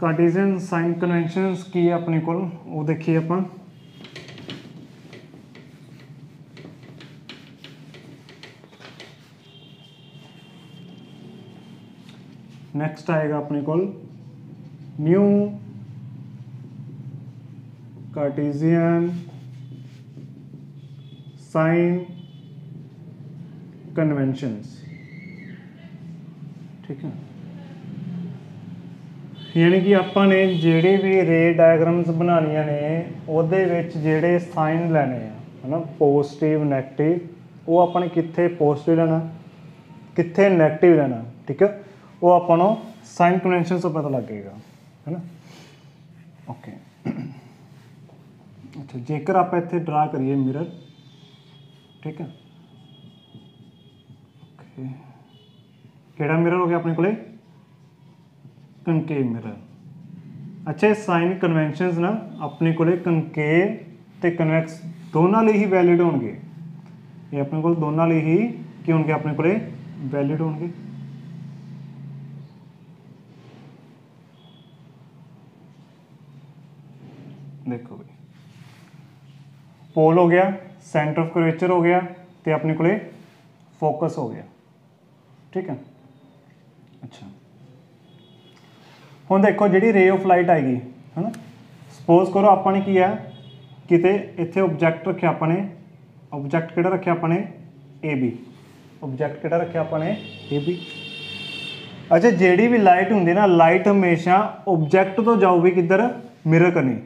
कार्टेशियन साइन कन्वेंशनस की है अपने को, वो देखिए आप, नैक्सट आएगा अपने को न्यू कार्टेशियन साइन कन्वेंशनस, ठीक है। यानी कि ਆਪਾਂ ਨੇ ਜਿਹੜੇ ਵੀ ਰੇ ਡਾਇਗਰਾਮਸ ਬਣਾਉਣੀਆਂ ਨੇ ਉਹਦੇ ਵਿੱਚ ਜਿਹੜੇ ਸਾਈਨ ਲੈਣੇ ਆ ਹੈ ਨਾ, ਪੋਜ਼ਿਟਿਵ ਨੈਗੇਟਿਵ, ਉਹ ਆਪਾਂ ਨੇ ਕਿੱਥੇ ਪੋਜ਼ਿਟਿਵ ਲੈਣਾ ਕਿੱਥੇ ਨੈਗੇਟਿਵ ਲੈਣਾ, ਠੀਕ ਹੈ। ਉਹ ਆਪਾਂ ਨੂੰ ਸਾਈਨ ਕਨਵੈਂਸ਼ਨ ਤੋਂ ਪਤਾ ਲੱਗੇਗਾ, है ना। ओके अच्छा, जेकर आप इत्थे ड्रा करिए मिरर, ठीक है। ओके, केड़ा मिरर हो गया अपने कोले, कनकेव मिरर। अच्छा, साइन कन्वेंशनस ना अपने कोले कनकेव ते कन्वैक्स दोनों लिए ही वैलिड होंगे। ये अपने को दोनों लिए ही की होंगे अपने कोले वैलिड होंगे। देखो भाई, पोल हो गया, सेंटर ऑफ कर्वेचर हो गया, तो अपने को फोकस हो गया, ठीक है। अच्छा, हुण देखो जी रे ऑफ लाइट आएगी, है ना। सपोज करो आपने की है किते इत्थे ऑब्जैक्ट रखे, अपने ऑब्जैक्ट किहड़ा रखे अपने ए बी, ऑब्जैक्ट किहड़ा रखे अपने ए बी। अच्छा, जिहड़ी भी लाइट हुंदी ना, लाइट हमेशा ऑब्जैक्ट तो जाऊगी किधर, मिरर करनी।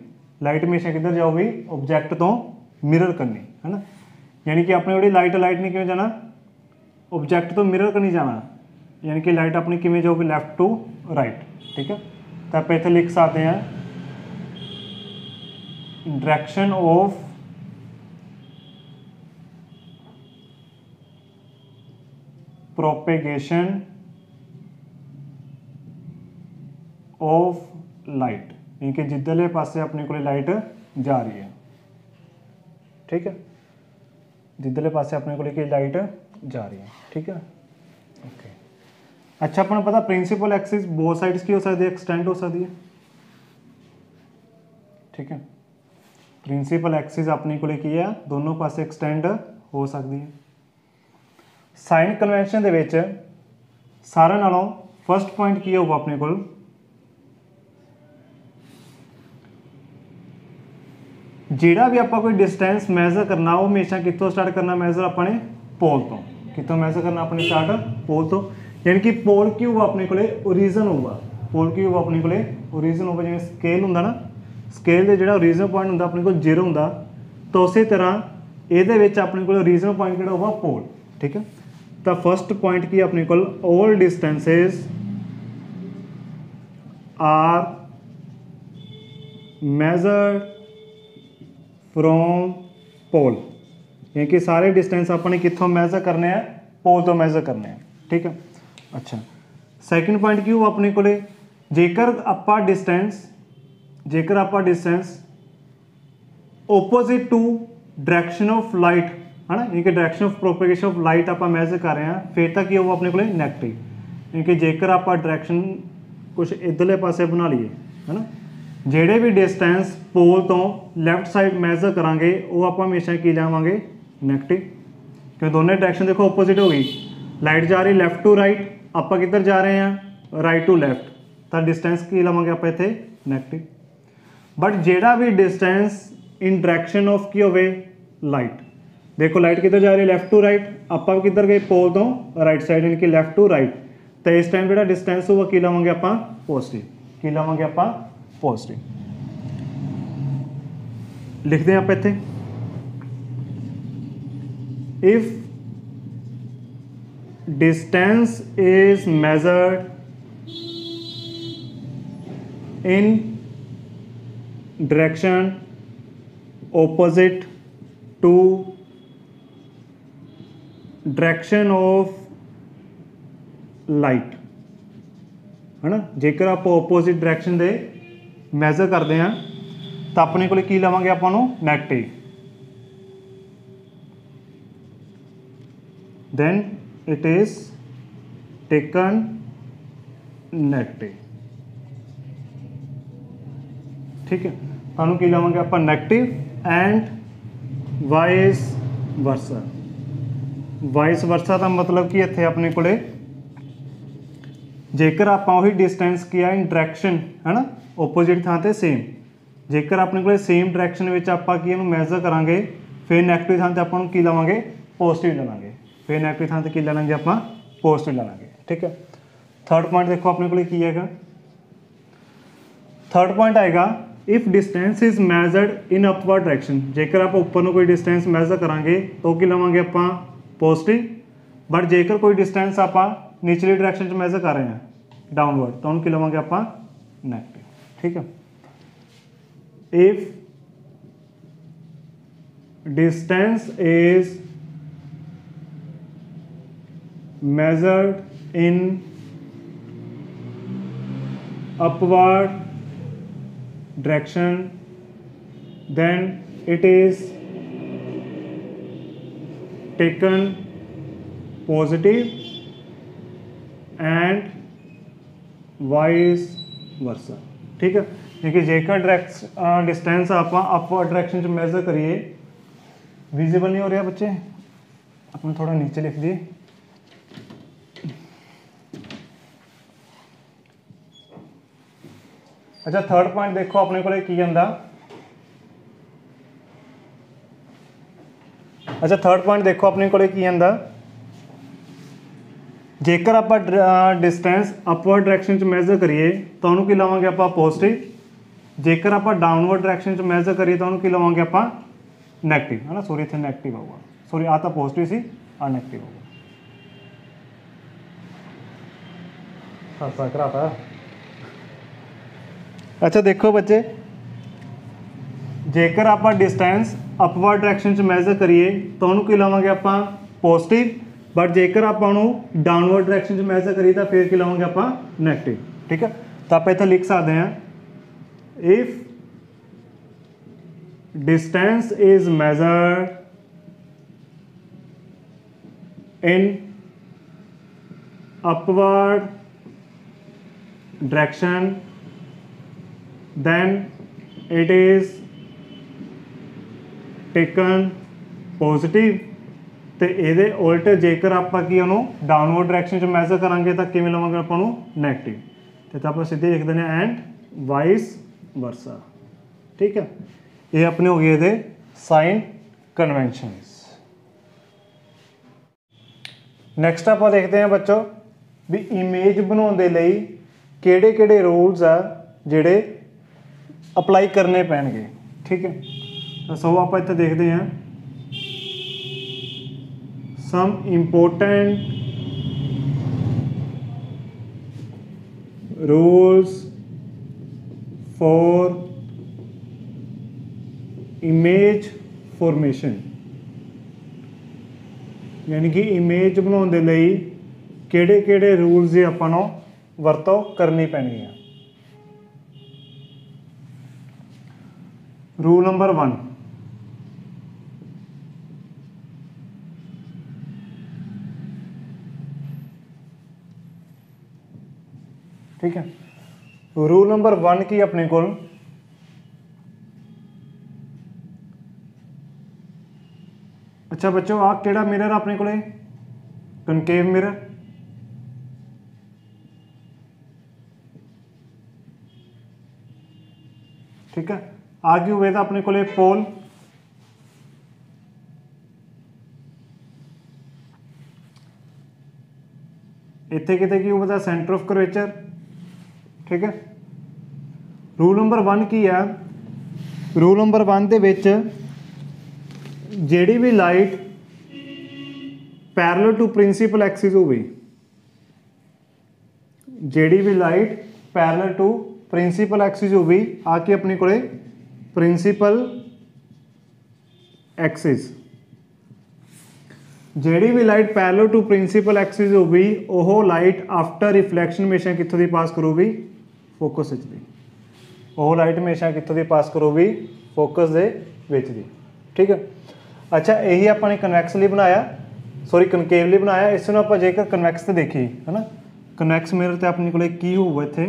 लाइट हमेशा किधर जाऊगी, ऑब्जैक्ट तो मिरर करनी, है ना। यानी कि अपने जोड़ी लाइट ने क्यों जाना, ऑब्जैक्ट तो मिरर करनी जाना, यानी कि लाइट अपनी किमें जाऊगी, लैफ्ट टू राइट, ठीक है। तो आप इतने लिख सकते हैं direction of propagation of light, यानी कि जिधरले पासे अपने को लाइट जा रही है, ठीक है। जिधरले पासे अपने को लाइट जा रही है, ठीक है। ओके, अच्छा, अपना पता प्रिंसिपल एक्सिस बोथ साइड्स की हो सकती है, एक्सटेंड हो सकती है, ठीक है। प्रिंसिपल एक्सिस अपने को की है दोनों पासे एक्सटेंड हो सकती है। साइन कन्वेंशन दे विच सारे नालों फर्स्ट पॉइंट की होगा अपने को, जिहड़ा भी आपां कोई डिस्टेंस मैजर करना, वो हमेशा कितों स्टार्ट करना मैजर अपने पोल तो, कितों मैजर करना अपने स्टार्ट पोल तो। यानी कि पोल की होगा अपने को ओरिजिन होगा, पोल की होगा अपने को ओरिजिन होगा, जिवें स्केल हुंदा ना, स्केल दे जिहड़ा ओरिजिनल पॉइंट हुंदा अपने को 0 हुंदा, तो उस तरह इहदे विच अपने को ओरिजिनल पॉइंट किहड़ा होगा, पोल, ठीक है। तो फर्स्ट पॉइंट की अपने को all distances are measured from pole, यानी कि सारे डिस्टेंस अपने कितों मैजर करने हैं, पोल तो मैजर करने हैं, ठीक है। अच्छा, सैकेंड पॉइंट की हुआ अपने को जेकर आपा distance opposite to direction of light, है ना, यानी कि direction of propagation of light आप मैजर कर रहे हैं, फिर तक की होगा अपने को नैगेटिव। यानी कि जेकर आप डायरेक्शन कुछ इधरले पासे बना लीए, है ना, ਜਿਹੜੇ भी डिस्टेंस पोल तो लैफ्ट साइड मैजर करांगे वो आप हमेशा की लवांगे नैगेटिव, क्योंकि दोनों डायरेक्शन देखो ओपोजिट हो गई, लाइट जा रही लैफ्ट टू राइट, आप किधर जा रहे हैं राइट टू लैफ्ट, तो डिस्टेंस की लवांगे आप इत्थे नैगेटिव। बट जेड़ा भी डिस्टेंस इन डायरेक्शन ऑफ की होवे लाइट, देखो लाइट किधर जा रही है लैफ्ट टू राइट, आप किधर गए पोल तो राइट साइड, यानी कि लैफ्ट टू राइट, तो इस टाइम जो डिस्टेंस होगा की लवांगे आप पॉजिटिव, की लवांगे आप पॉजिटिव। लिखते हैं आप इत्थे, if distance is measured in direction opposite to direction of light, है ना, जेकर आप ओपोजिट डायरेक्शन दे मैजर करते हैं तो अपने को की लवांगे आप negative, then it is taken negative, ठीक है। सानू की लवांगे आप negative and vice versa. Vice versa का मतलब कि इत्थे अपने को जेकर आप डिस्टेंस किया इन डायरेक्शन, है ना, ओपोजिट थां ते सेम, जेकर अपने को सेम डायरेक्शन में आप मैजर करांगे फिर नैगेटिव थां ते आपां की लवांगे पॉजिटिव लवांगे, फिर नैगेटिव थां ते की ला लांगे आपां पॉजिटिव ला लांगे। ठीक है, थर्ड पॉइंट देखो अपने को की हैगा। थर्ड पॉइंट आएगा if distance is measured in upward direction, जेकर आप ऊपर ਨੂੰ कोई डिस्टेंस मैजर करांगे तो की लवांगे आपां पॉजिटिव, बट जेकर कोई डिस्टेंस आपां निचली डायरेक्शन च मैजर कर रहे हैं डाउनवर्ड तो उनको की लवांगे आपां नेगेटिव। ठीक है, if distance is measured in upward direction then it is taken positive and vice versa। ठीक है, क्योंकि जेकर डिस्टेंस आप अपवर्ड डायरेक्शन च मेजर करिए, विजिबल नहीं हो रहा बच्चे, अपने थोड़ा नीचे लिख दिए। अच्छा, थर्ड पॉइंट देखो अपने को की कहता। अच्छा, थर्ड पॉइंट देखो अपने को की कहता, जेकर आप डिस्टेंस अपवर्ड डायरेक्शन च मेजर करिए तो उन्होंने की लवांगे आप पॉजिटिव, जेकर आप डाउनवर्ड डायरेक्शन च मेजर करिए तो उन्होंने की लवांगे आप नैगेटिव, है ना। सॉरी इतने नैगेटिव होगा, सॉरी आ तो पॉजिटिव सी, आ नैगेटिव होगा। हासा कराता। अच्छा देखो बच्चे, जेकर आप डिस्टेंस अपवर्ड डायरेक्शन च मेजर करिए तो उन्होंने की लवांगे आप पॉजिटिव, बट जेकर आप डाउनवर्ड डायरेक्शन च मेजर करिए तो फिर की लवांगे आप नैगेटिव। ठीक है, तो आप इतना लिख सकते हैं if distance is measured in upward direction then it is taken positive, तो ये उल्ट जेकर आप डाउनवर्ड डायरेक्शन च मैजर करांगे तो किमें लवांगे आप नैगेटिव, तो आप सीधे लिख दें एंड वाइस वर्सा। ठीक है, ये अपने हो गए थे साइन कन्वेंशनस। नैक्सट आप देखते हैं बच्चों भी इमेज बनाने लई किहड़े-किहड़े रूल्स आ जिहड़े अप्लाई करने पैणगे। ठीक है, तो सो आप इत्थे देखते हैं some important rules for image formation, यानी कि इमेज बनाने लई किहड़े-किहड़े रूल्स जी आपां नूं वरतों करनी पैणी है। रूल नंबर 1, ठीक है, रूल नंबर 1 की अपने को अच्छा बच्चों आ केड़ा मिरर अपने को कनकेव मिरर, ठीक है, आगे हुए था अपने को पोल, इत्थे किते की हुआ था सेंटर ऑफ कर्वेचर। ठीक है, रूल नंबर 1 की है, रूल नंबर 1 दे विच जिहड़ी भी light parallel to principal axis होवे, जिहड़ी भी light parallel to principal axis होवे आके अपने को प्रिंसीपल एक्सिस, जिहड़ी भी light parallel to principal axis होगी वह लाइट आफ्टर रिफ्लैक्शन हमेशा कित्थों दी पास करूगी, फोकस दी। वह लाइट हमेशा कित्थों दी पास करूगी, फोकस दे विच दी। ठीक है, अच्छा यही आपने कन्वैक्स लिए बनाया, सॉरी कनकेव लिए बनाया। इस नूं आपां जेकर कन्वैक्स ते देखिए है ना, कन्वैक्स मिरर ते अपने को की होऊगा इत्थे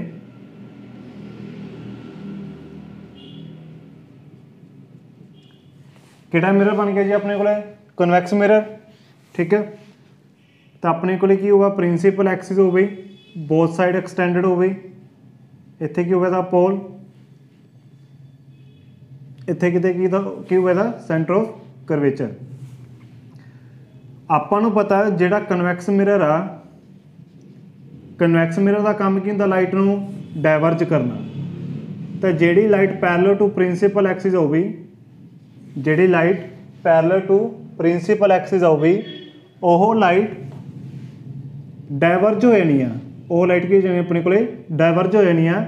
किहड़ा मिरर बन गया जी अपने को कन्वैक्स मिरर। ठीक है, तो अपने को की होगा प्रिंसीपल एक्सिस हो गई, बोथ साइड एक्सटेंडेड हो गई, इत्थे की होगा पोल, इत्थे किते की हुआ था सेंटर ऑफ कर्वेचर। ਆਪਾਂ ਨੂੰ ਪਤਾ ਜਿਹੜਾ ਕਨਵੈਕਸ ਮਿਰਰ ਆ, ਕਨਵੈਕਸ ਮਿਰਰ ਦਾ ਕੰਮ ਕੀ ਹੁੰਦਾ, ਲਾਈਟ ਨੂੰ ਡਾਇਵਰਜ ਕਰਨਾ। ਤਾਂ ਜਿਹੜੀ light parallel to principal axis ਹੋਊਗੀ, ਜਿਹੜੀ light parallel to principal axis ਹੋਊਗੀ, ਉਹ ਲਾਈਟ ਡਾਇਵਰਜ ਹੋ ਜਾਣੀ ਆ। ਉਹ ਲਾਈਟ ਕੀ ਜਿਵੇਂ ਆਪਣੇ ਕੋਲੇ ਡਾਇਵਰਜ ਹੋ ਜਾਣੀ ਆ।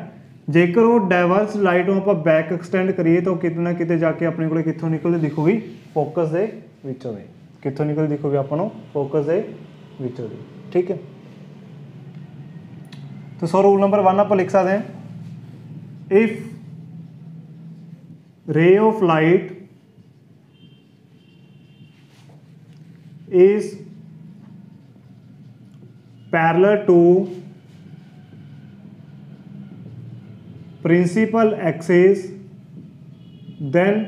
ਜੇਕਰ ਉਹ ਡਾਇਵਰਜ ਲਾਈਟ ਨੂੰ ਆਪਾਂ ਬੈਕ ਐਕਸਟੈਂਡ ਕਰੀਏ ਤਾਂ ਕਿਤੇ ਨਾ ਕਿਤੇ ਜਾ ਕੇ ਆਪਣੇ ਕੋਲੇ ਕਿੱਥੋਂ ਨਿਕਲਦੀ ਦਿਖੂਗੀ, ਫੋਕਸ ਦੇ ਵਿੱਚੋਂ ਦੀ। ਕਿੱਥੋਂ ਨਿਕਲਦੀ ਦਿਖੂਗੀ ਆਪਾਂ ਨੂੰ, ਫੋਕਸ ਦੇ ਵਿੱਚੋਂ ਦੀ। ਠੀਕ ਹੈ। तो सो रूल नंबर 1 आप लिख सकते हैं, इफ रे of light is parallel to principal axis, then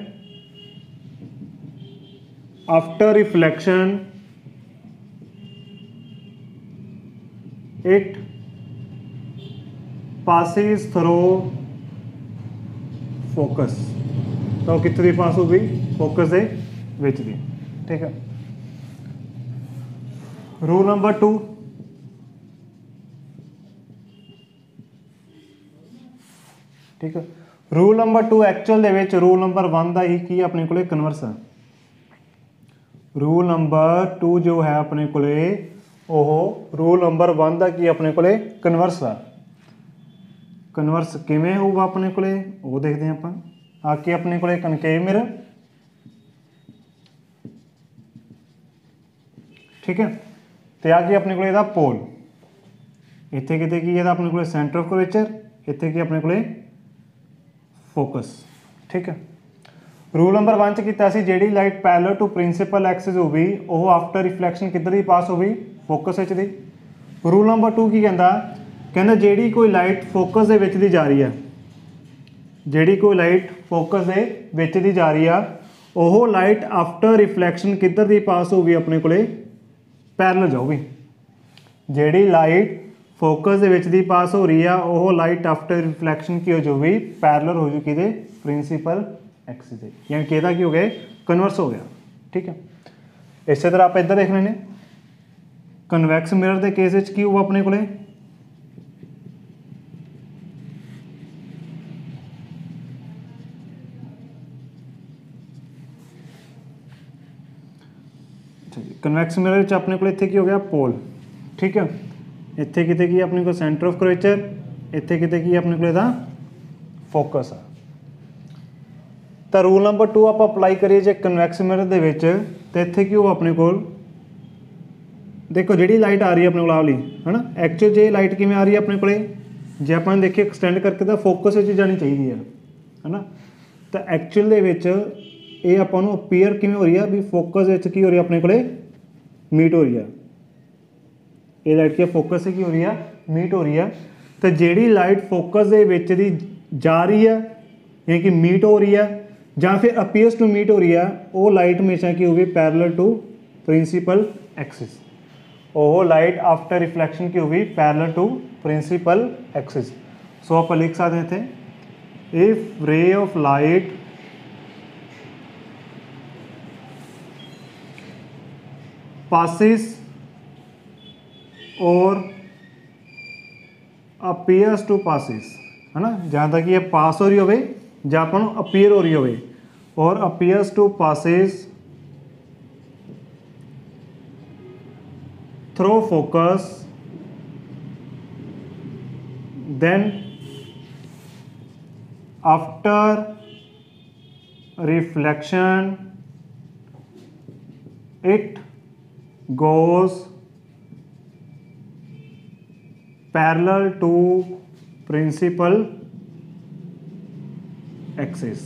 after reflection it passes through focus। तो कितने दी पास होगी, फोकस दे विच दी। ठीक है। रूल नंबर 2, ठीक है। Rule number 2 actual they which rule number 1 का ही की अपने कोले कन्वर्स है। रूल नंबर 2 जो है अपने कोले ओह रूल नंबर 1 का की अपने कोले कन्वर्स है। कन्वर्स किवें होगा अपने कोले वो देखते हैं आप। आके अपने कोले कनकेव मिरर, ठीक है। तो आगे अपने को इहदा पोल, इत्थे किते की है अपने को सेंटर ऑफ कर्वेचर, इत्थे की अपने को फोकस। ठीक है। रूल नंबर 1 च कीता सी जिहड़ी light parallel to principal axis होगी वो आफ्टर रिफ्लैक्शन किधर दी पास होगी, फोकस विच दी। रूल नंबर 2 की कहंदा, कहंदा जिहड़ी कोई लाइट फोकस दे विच दी जा रही है, जिहड़ी कोई लाइट फोकस दे विच दी जा रही है, वो लाइट आफ्टर रिफ्लैक्शन किधर दी पास होगी, अपने कोले पैरेलल जाऊगी। जिहड़ी लाइट फोकस दे विच दी पास हो रही है वो लाइट आफ्टर रिफ्लैक्शन की हो जाऊगी, पैरेलल हो जाएगी किहदे, प्रिंसीपल एक्सिस दे, यानी कि इहदा की हो गया, कन्वर्स हो गया। ठीक है। इस तरह आप इधर देख लेने कन्वैक्स मिरर के केस की होगा अपने कोले कन्वैक्स मिरर च अपने को इत्थे की हो गया पोल। ठीक है। इत्थे किते की अपने को सेंटर ऑफ कर्वेचर, इत्थे किते की अपने को इहदा फोकस है। तो रूल नंबर 2 आप अप्लाई करिए जे कन्वैक्स मिरर दे विच, तो इत्थे की हो अपने को देखो जिहड़ी लाइट आ रही है अपने को वाली है ना, एक्चुअल जे लाइट किवें आ रही है अपने को जे अपन देखिए एक्सटेंड करके तो फोकस विच जानी चाहिए है ना। तो एक्चुअल दे विच ये आपां नूं अपीयर किवें हो रही है भी फोकस विच की हो रही है अपने को मीट हो रही है, ये लाइट की फोकस से की हो रही है, मीट हो रही है। तो जिहड़ी लाइट फोकस दे विच दी जा रही है यानी कि मीट हो रही है या फिर अपीयर्स टू मीट हो रही है, वो लाइट हमेशा की होगी पैरेलल टू प्रिंसीपल एक्सिस। वो लाइट आफ्टर रिफ्लैक्शन की होगी पैरेलल टू प्रिंसीपल एक्सिस। सो आप लिख सकते हैं थे, इफ रे ऑफ लाइट passes और appears to passes है ना, जहाँ तक ये पास हो रही हो या अपन अपीयर हो रही हो, और appears to passes through focus, then after reflection it goes parallel to principal axis.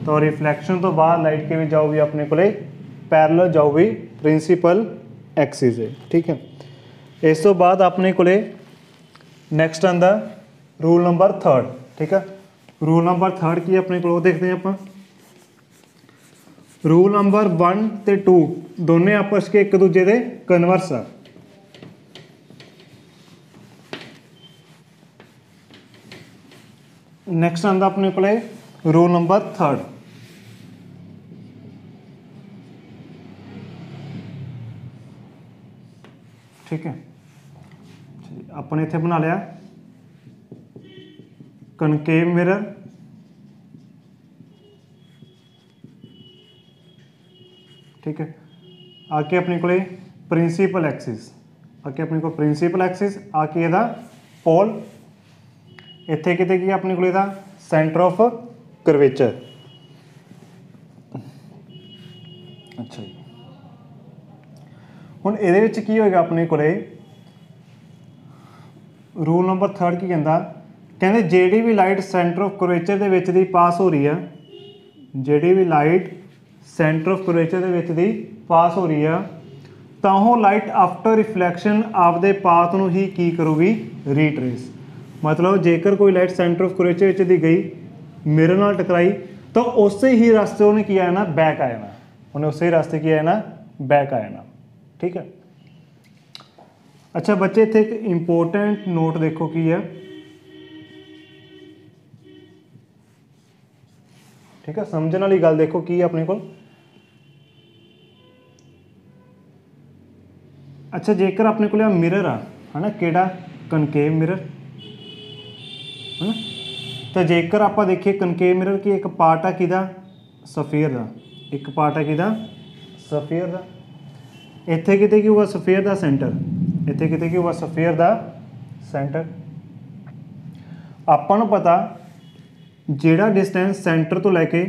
तो रिफ्लैक्शन तो बाद लाइट के भी जाओगी अपने को पैरेलल जाओगी प्रिंसीपल एक्सिस है। ठीक है। इस तो बाद अपने को नैक्सट आंदा रूल नंबर 3। ठीक है। रूल नंबर 3 की अपने को देखते हैं आप। रूल नंबर 1 ते 2 दोनों आपस के एक दूजे दे कन्वर्स आ। नैक्सट आंदा अपने को रूल नंबर 3। ठीक है, अपने इत्थे बना लिया कनकेव मिरर, ठीक है। आके अपने को प्रिंसीपल एक्सिस, आके अपने को प्रिंसीपल एक्सिस, आके इहदा पोल, इत्थे किते की अपने को इहदा सेंटर ऑफ करवेचर। अच्छा जी, हुण इहदे विच की होएगा अपने को रूल नंबर 3 की कहंदा, कहंदे जिहड़ी भी लाइट सेंटर ऑफ करवेचर दे विच दी पास हो रही है, जिहड़ी भी लाइट सेंटर ऑफ करवेचर दे विच दी पास हो रही है, ਤਾਂ ਉਹ ਲਾਈਟ ਆਫਟਰ ਰਿਫਲੈਕਸ਼ਨ ਆਪਦੇ ਪਾਥ ਨੂੰ ਹੀ ਕੀ ਕਰੂਗੀ, ਰੀਟਰੇਸ। ਮਤਲਬ ਜੇਕਰ ਕੋਈ ਲਾਈਟ ਸੈਂਟਰ ਆਫ ਕਰਵੇਚਰ ਵਿੱਚ ਦੀ ਗਈ, ਮਿਰਰ ਨਾਲ ਟਕਰਾਈ, ਤਾਂ ਉਸੇ ਹੀ ਰਸਤੇ ਉਹਨੇ ਕੀ ਆ ਜਾਣਾ, ਬੈਕ ਆ ਜਾਣਾ, ਉਹਨੇ ਉਸੇ ਹੀ ਰਸਤੇ ਕੀ ਆ ਜਾਣਾ, ਬੈਕ ਆ ਜਾਣਾ। ਠੀਕ ਹੈ। ਅੱਛਾ ਬੱਚੇ ਇੱਥੇ ਇੱਕ ਇੰਪੋਰਟੈਂਟ ਨੋਟ ਦੇਖੋ ਕੀ ਹੈ, ਠੀਕ ਹੈ, ਸਮਝਣ ਵਾਲੀ ਗੱਲ ਦੇਖੋ ਕੀ ਆਪਣੇ ਕੋਲ। अच्छा जेकर अपने को मिरर आ है ना, केड़ा कनकेव मिरर है ना, तो जेकर आप देखिए कनकेव मिरर की एक पार्ट आ किदा, सफेयर का, एक पार्ट है किदा, सफेयर का। इत्थे किते की होगा सफेयर का सेंटर, इत्थे किते की होगा सफेयर का सेंटर। आपां नूं पता जिहड़ा डिस्टेंस सेंटर तो लैके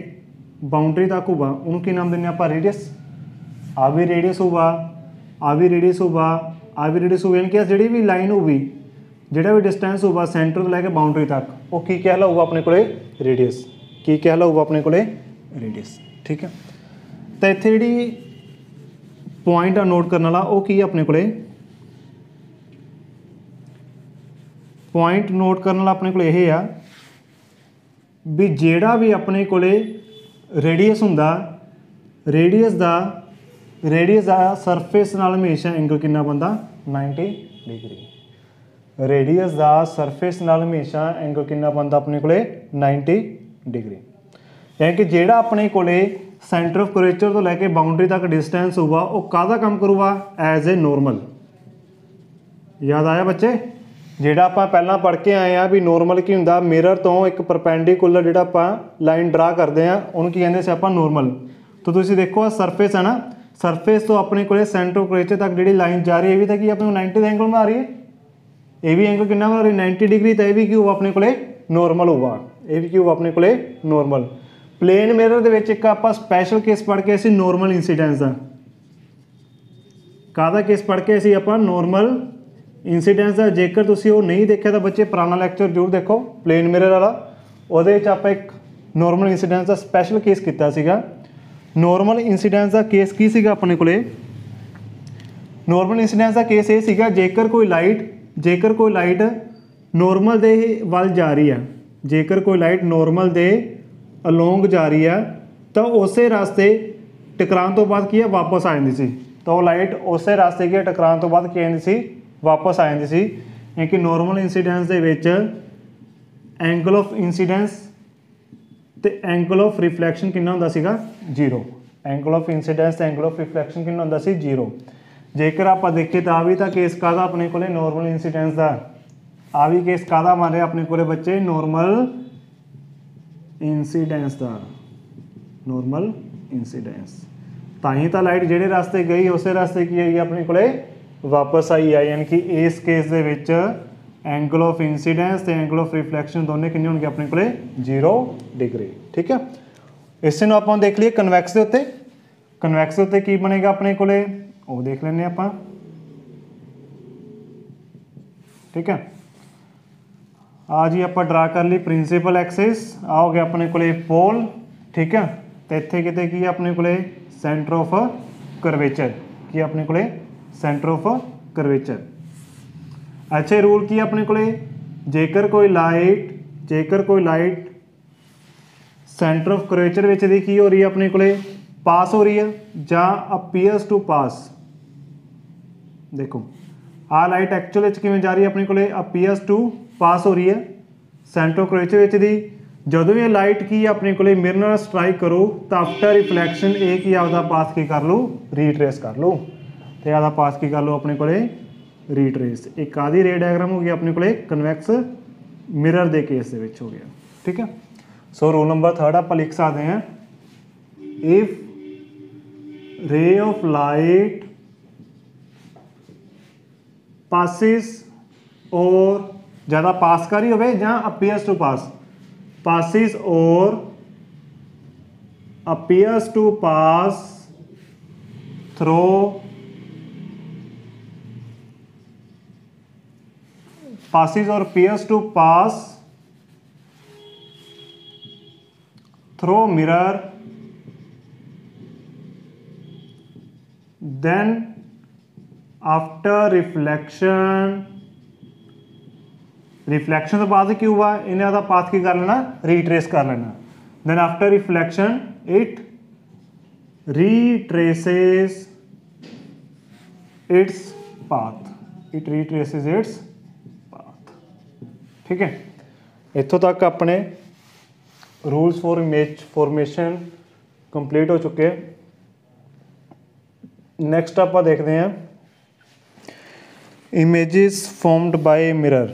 बाउंड्री तक होगा उन्होंने की नाम देने आपां, रेडियस। आ भी रेडियस होगा, आ भी रेडियस होगा, आ भी रेडियस होगा, यानी कि जी भी लाइन होगी, जोड़ा भी डिस्टेंस होगा सेंटर तो लैके बाउंड्री तक, वो की कहलाऊगा अपने को, रेडियस। की कहलाऊगा अपने को, रेडियस। ठीक है। तो इत्थे जी पॉइंट आ नोट करने वाला वो की अपने को, पॉइंट नोट करने वाला अपने को यह आ भी जेड़ा भी अपने को रेडियस हुंदा, रेडियस का सरफेस नाल हमेशा एंगल कितना बनता, 90 डिग्री। रेडियस का सरफेस नाल हमेशा एंगल कितना बनता अपने को, 90 डिग्री। यानी कि जेड़ा अपने को सेंटर ऑफ करवेचर तो लैके बाउंड्री तक डिस्टेंस होगा वो काहदा काम करूगा, एज ए नॉर्मल। याद आया बच्चे, जेड़ा आपां पहलां पढ़ के आए हैं भी नॉर्मल की हुंदा, मिरर तो एक परपेंडिकुलर जेड़ा आपां लाइन ड्रा करते हैं उन्होंने की कहंदे सी आपां नॉर्मल। तो तुसीं देखो सरफेस है ना, सरफेस तो अपने को सेंटर ऑफ करवेचर तक जी लाइन जा रही है, ये भी तो कि अपने 90 एंगल बना रही है, ये भी एंगल कितना बना रही है, 90 डिग्री। तो यह भी क्यों अपने को नॉर्मल होगा, ये भी क्यों अपने को नॉर्मल। प्लेन मिरर दे विच एक आपां स्पैशल केस पढ़ के असीं नॉर्मल इंसीडेंस का, काहदा केस पढ़ के असीं आपां नॉर्मल इंसीडेंस का। जेकर तुसीं वो नहीं देखिया तो बच्चे पुराना लैक्चर जरूर देखो प्लेन मिरर वाला, उहदे विच आपां एक नॉर्मल इंसीडेंस का स्पैशल केस कीता सीगा। नॉर्मल इंसीडेंस का केस की सीगा अपने को, नॉर्मल इंसीडेंस का केस ये सीगा जेकर कोई लाइट नॉर्मल दे वल जा रही है, जेकर कोई लाइट नॉर्मल दे अलोंग जा रही है तो उस रास्ते टकराने तो बाद की है वापस आ जाती सी, तो वो लाइट उस रास्ते की टकराने तो बाद की आती सी, वापस आ जाती सी। क्योंकि normal incidence they which angle of incidence तो एंगल ऑफ रिफ्लैक्शन कितना होंदा सीगा, 0। एंगल ऑफ इंसीडेंस तो एंगल ऑफ रिफ्लैक्शन कितना होंदा सी, 0। जेकर आप देखिए तो आ भी तो केस काहदा अपने को नॉर्मल इंसीडेंस का, आ भी केस काहदा मान रहे अपने को बच्चे, नॉर्मल इंसीडेंस का, नॉर्मल इंसीडेंस। ताही तो लाइट जेड़े रास्ते गई उस रास्ते की आई अपने को वापस आई है, यानी कि इस case they which angle of incidence तो एंगल ऑफ रिफ्लैक्शन दोनों किन्ने होंगे अपने को, 0 डिग्री। ठीक है। इस नूं आपां देख लिए कन्वैक्स के उत्ते, कन्वैक्स के उत्ते की बनेगा अपने को, वो देख लें आपां। ठीक है। आ जी आपां ड्रा कर ली प्रिंसीपल एक्सिस, आ हो गया अपने को पोल। ठीक है। तो इत्थे किते की अपने को सेंटर ऑफ करवेचर, की अपने को सेंटर ऑफ करवेचर। अच्छा रूल की अपने को, जेकर कोई लाइट सेंटर ऑफ करवेचर विच दी की हो रही है अपने को, पास हो रही है जां अपीयर्स टू पास। देखो आ लाइट एक्चुअल किवें जा रही है अपने को, अपीयर्स टू पास हो रही है सेंटर ऑफ करवेचर विच दी। जदों ये लाइट की अपने को मिरर नाल स्ट्राइक करो तो आफ्टर रिफ्लैक्शन एक ही आपदा पाथ की कर लो, रीट्रेस कर लो। तो आपदा पाथ की कर लो अपने को, ਰੀਟਰੇਸ। ਇੱਕ ਆਦੀ ਰੇ ਡਾਇਗਰਾਮ ਹੋ ਗਿਆ ਆਪਣੇ ਕੋਲੇ ਕਨਵੈਕਸ ਮਿਰਰ ਦੇ ਕੇਸ ਦੇ ਵਿੱਚ ਹੋ ਗਿਆ। ਠੀਕ ਹੈ, ਸੋ ਰੂਲ ਨੰਬਰ 3 ਆਪਾਂ ਲਿਖ ਸਕਦੇ ਹਾਂ, ਇਫ ਰੇ ਆਫ ਲਾਈਟ ਪਾਸਿਸ और ज़्यादा पास कर ही हो या appears to pass, passes or appears to pass through passes or appears to pass through mirror, then after reflection तो बाद की हुआ इन्हें का पाथ की कर लेना, रीट्रेस कर लेना। Then after reflection it retraces its path, it retraces its path. ठीक है, इत्थों तक अपने rules for image formation complete हो चुके हैं। नेक्स्ट आप देखते हैं इमेजेस फॉर्म्ड बाय मिरर।